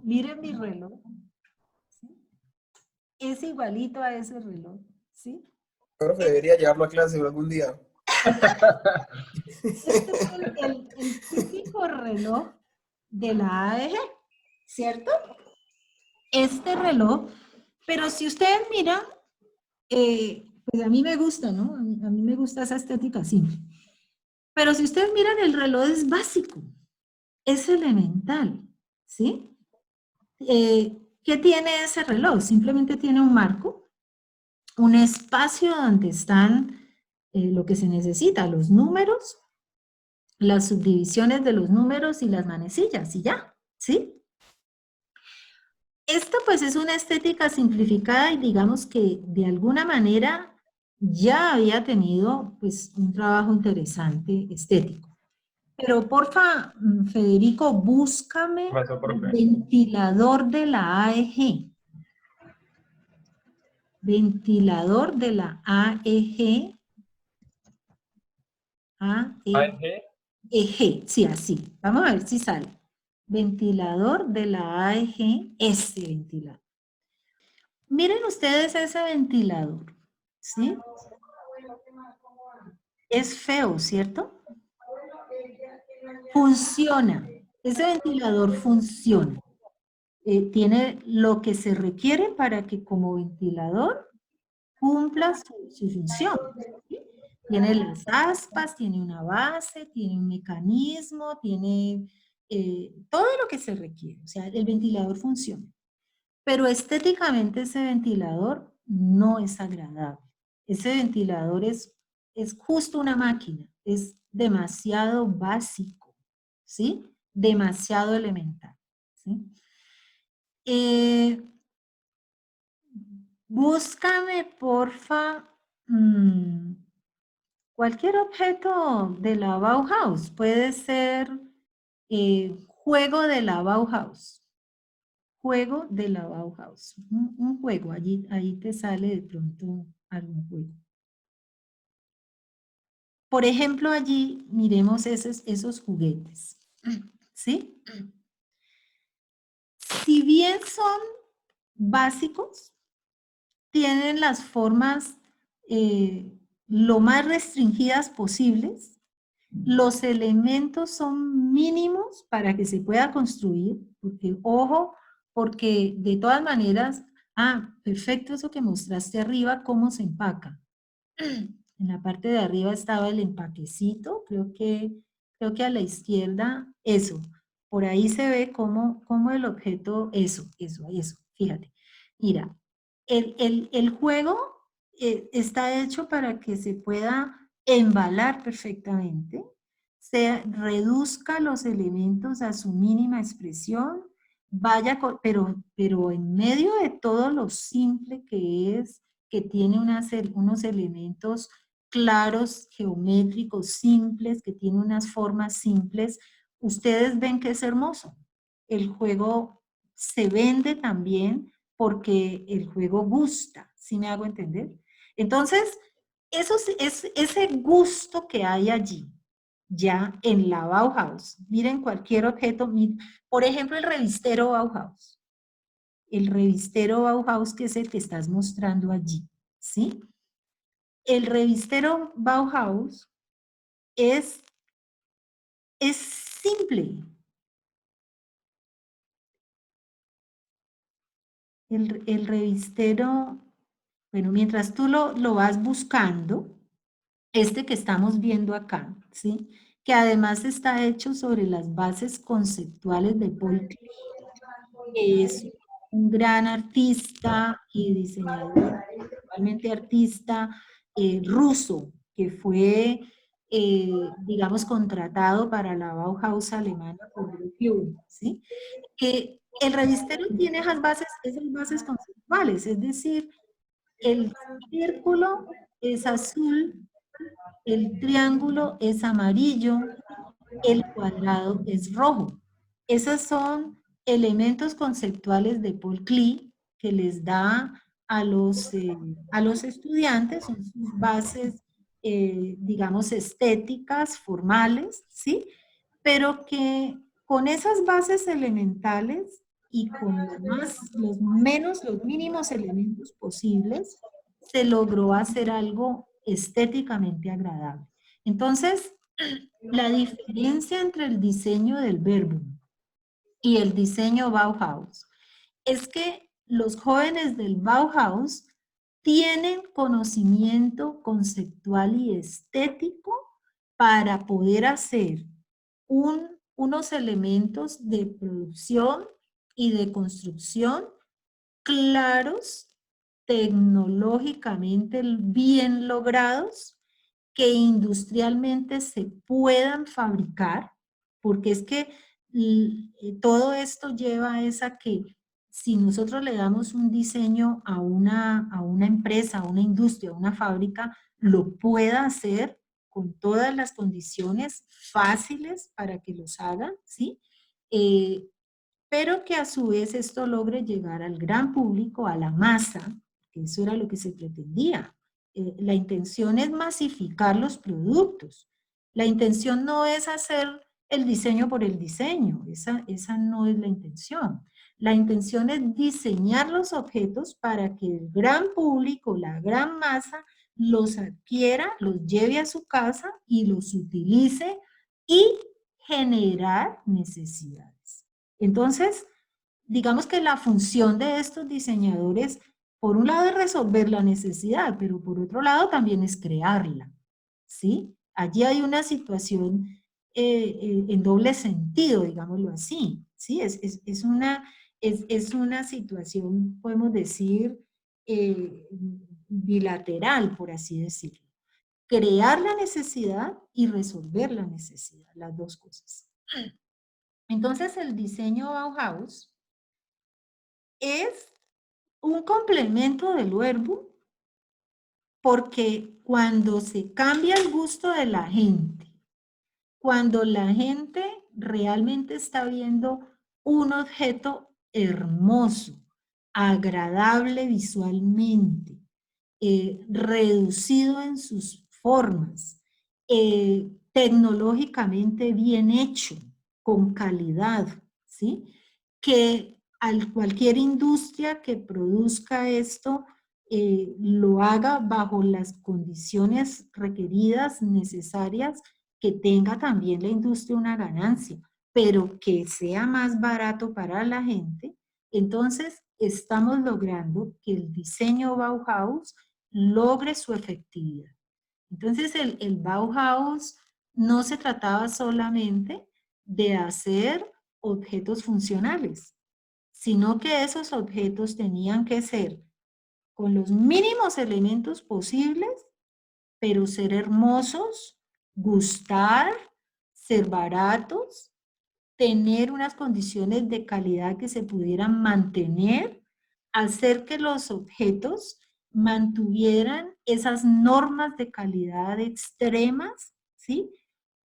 Miren mi reloj. ¿Sí? Es igualito a ese reloj. ¿Sí? Profe, debería llevarlo a clase algún día. Este es el típico reloj de la AEG, ¿cierto? Este reloj, pero si ustedes miran, pues a mí me gusta, ¿no? A mí me gusta esa estética simple. Pero si ustedes miran, el reloj es básico, es elemental, ¿sí? ¿Qué tiene ese reloj? Simplemente tiene un marco, un espacio donde están lo que se necesita, los números, las subdivisiones de los números y las manecillas, y ya, ¿sí? Esto pues es una estética simplificada y digamos que de alguna manera ya había tenido pues un trabajo interesante estético. Pero porfa, Federico, búscame Pasó, el profe. ventilador de la AEG. Ventilador de la AEG. AEG. AEG, sí, así. Vamos a ver si sale. Ventilador de la AEG, este ventilador. Miren ustedes ese ventilador, ¿sí? Es feo, ¿cierto? Funciona. Ese ventilador funciona. Tiene lo que se requiere para que como ventilador cumpla su función. ¿Sí? Tiene las aspas, tiene una base, tiene un mecanismo, tiene todo lo que se requiere. O sea, el ventilador funciona. Pero estéticamente ese ventilador no es agradable. Ese ventilador es justo una máquina, es demasiado básico, ¿sí? Demasiado elemental, ¿sí? Búscame, porfa, cualquier objeto de la Bauhaus. Puede ser juego de la Bauhaus. Juego de la Bauhaus. Un juego, ahí te sale de pronto algún juego. Por ejemplo, allí miremos esos juguetes. ¿Sí? Si bien son básicos, tienen las formas lo más restringidas posibles. Los elementos son mínimos para que se pueda construir, porque, ojo, porque de todas maneras, perfecto eso que mostraste arriba, cómo se empaca. En la parte de arriba estaba el empaquecito, creo que a la izquierda, eso. Por ahí se ve cómo el objeto, eso, fíjate. Mira, el juego está hecho para que se pueda embalar perfectamente, se reduzca los elementos a su mínima expresión, pero en medio de todo lo simple que es, que tiene unos elementos claros, geométricos, simples, que tiene unas formas simples, ustedes ven que es hermoso. El juego se vende también porque el juego gusta, ¿sí me hago entender? Entonces, eso es ese gusto que hay allí, ya en la Bauhaus. Miren cualquier objeto, por ejemplo, el revistero Bauhaus. El revistero Bauhaus que es el que estás mostrando allí, ¿sí? El revistero Bauhaus es simple. El revistero, bueno, mientras tú lo vas buscando, este que estamos viendo acá, ¿sí? Que además está hecho sobre las bases conceptuales de Paul Klee, que es un gran artista y diseñador, principalmente artista ruso, que fue, digamos, contratado para la Bauhaus alemana por Gropius, ¿sí? Que el revistero tiene esas bases conceptuales, es decir, el círculo es azul, el triángulo es amarillo, el cuadrado es rojo. Esas son elementos conceptuales de Paul Klee que les da a los estudiantes, son sus bases, digamos, estéticas, formales, ¿sí? Pero que con esas bases elementales y con los mínimos elementos posibles, se logró hacer algo estéticamente agradable. Entonces, la diferencia entre el diseño del Verbum y el diseño Bauhaus es que los jóvenes del Bauhaus tienen conocimiento conceptual y estético para poder hacer unos elementos de producción y de construcción claros, tecnológicamente bien logrados, que industrialmente se puedan fabricar, porque es que todo esto lleva a esa que si nosotros le damos un diseño a una empresa, a una industria, a una fábrica, lo pueda hacer con todas las condiciones fáciles para que los hagan, ¿sí? Pero que a su vez esto logre llegar al gran público, a la masa, que eso era lo que se pretendía. La intención es masificar los productos. La intención no es hacer el diseño por el diseño, esa no es la intención. La intención es diseñar los objetos para que el gran público, la gran masa, los adquiera, los lleve a su casa y los utilice y generar necesidades. Entonces, digamos que la función de estos diseñadores, por un lado es resolver la necesidad, pero por otro lado también es crearla, ¿sí? Allí hay una situación en doble sentido, digámoslo así, ¿sí? Es una situación, podemos decir, bilateral, por así decirlo. Crear la necesidad y resolver la necesidad, las dos cosas. Entonces, el diseño Bauhaus es un complemento del verbo porque cuando se cambia el gusto de la gente, cuando la gente realmente está viendo un objeto hermoso, agradable visualmente, reducido en sus formas, tecnológicamente bien hecho, con calidad, ¿sí? Que cualquier industria que produzca esto lo haga bajo las condiciones requeridas, necesarias, que tenga también la industria una ganancia, pero que sea más barato para la gente, entonces estamos logrando que el diseño Bauhaus logre su efectividad. Entonces el Bauhaus no se trataba solamente de hacer objetos funcionales, sino que esos objetos tenían que ser con los mínimos elementos posibles, pero ser hermosos, gustar, ser baratos, tener unas condiciones de calidad que se pudieran mantener, hacer que los objetos mantuvieran esas normas de calidad extremas, ¿sí?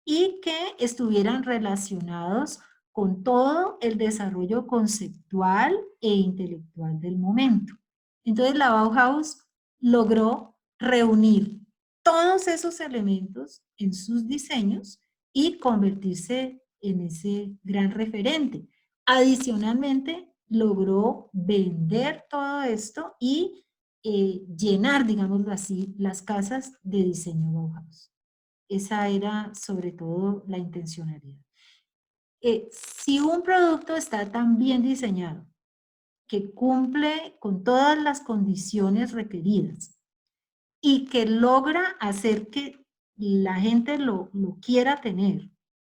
Y que estuvieran relacionados con todo el desarrollo conceptual e intelectual del momento. Entonces la Bauhaus logró reunir todos esos elementos en sus diseños y convertirse en ese gran referente. Adicionalmente, logró vender todo esto y llenar, digámoslo así, las casas de diseño Bauhaus. Esa era sobre todo la intencionalidad. Si un producto está tan bien diseñado, que cumple con todas las condiciones requeridas y que logra hacer que la gente lo quiera tener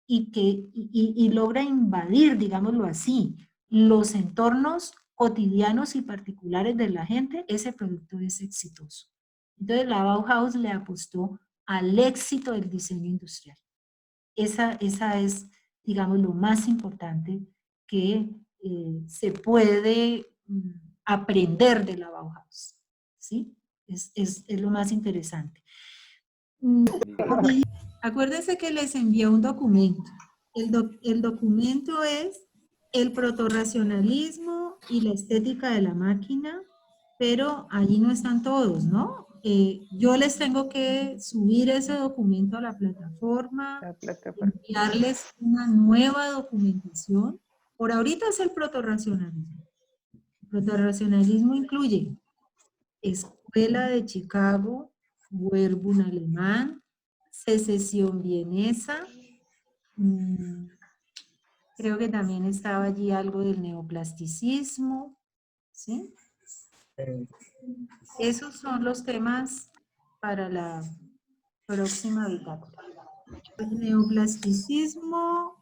y logra invadir, digámoslo así, los entornos cotidianos y particulares de la gente, ese producto es exitoso. Entonces la Bauhaus le apostó al éxito del diseño industrial. Esa es, digamos, lo más importante que se puede aprender de la Bauhaus, ¿sí? Es lo más interesante. Acuérdense que les envié un documento. El documento es el protorracionalismo y la estética de la máquina, pero allí no están todos, ¿no? Yo les tengo que subir ese documento a la plataforma, enviarles una nueva documentación. Por ahorita es el protorracionalismo. El protorracionalismo incluye Escuela de Chicago, Verbum alemán, Secesión vienesa, creo que también estaba allí algo del neoplasticismo, ¿sí? Esos son los temas para la próxima bitácora. Neoplasticismo,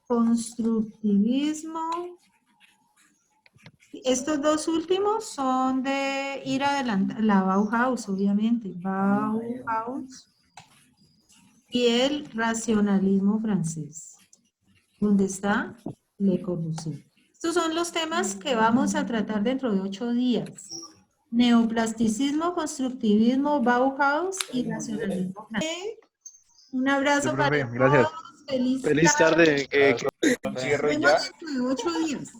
constructivismo. Estos dos últimos son de ir adelante, la Bauhaus, obviamente, Bauhaus y el racionalismo francés, donde está Le Corbusier. Estos son los temas que vamos a tratar dentro de 8 días. Neoplasticismo, constructivismo, Bauhaus y racionalismo francés. Un abrazo Sí, para profe, todos. gracias. Feliz tarde. Cierro Nos ya. vemos dentro de 8 días.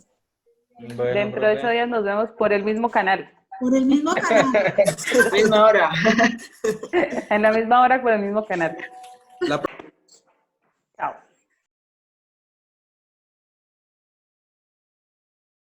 Bueno, Dentro de 8 profe. días nos vemos por el mismo canal. Por el mismo canal. Misma hora. En la misma hora por el mismo canal. La Chao.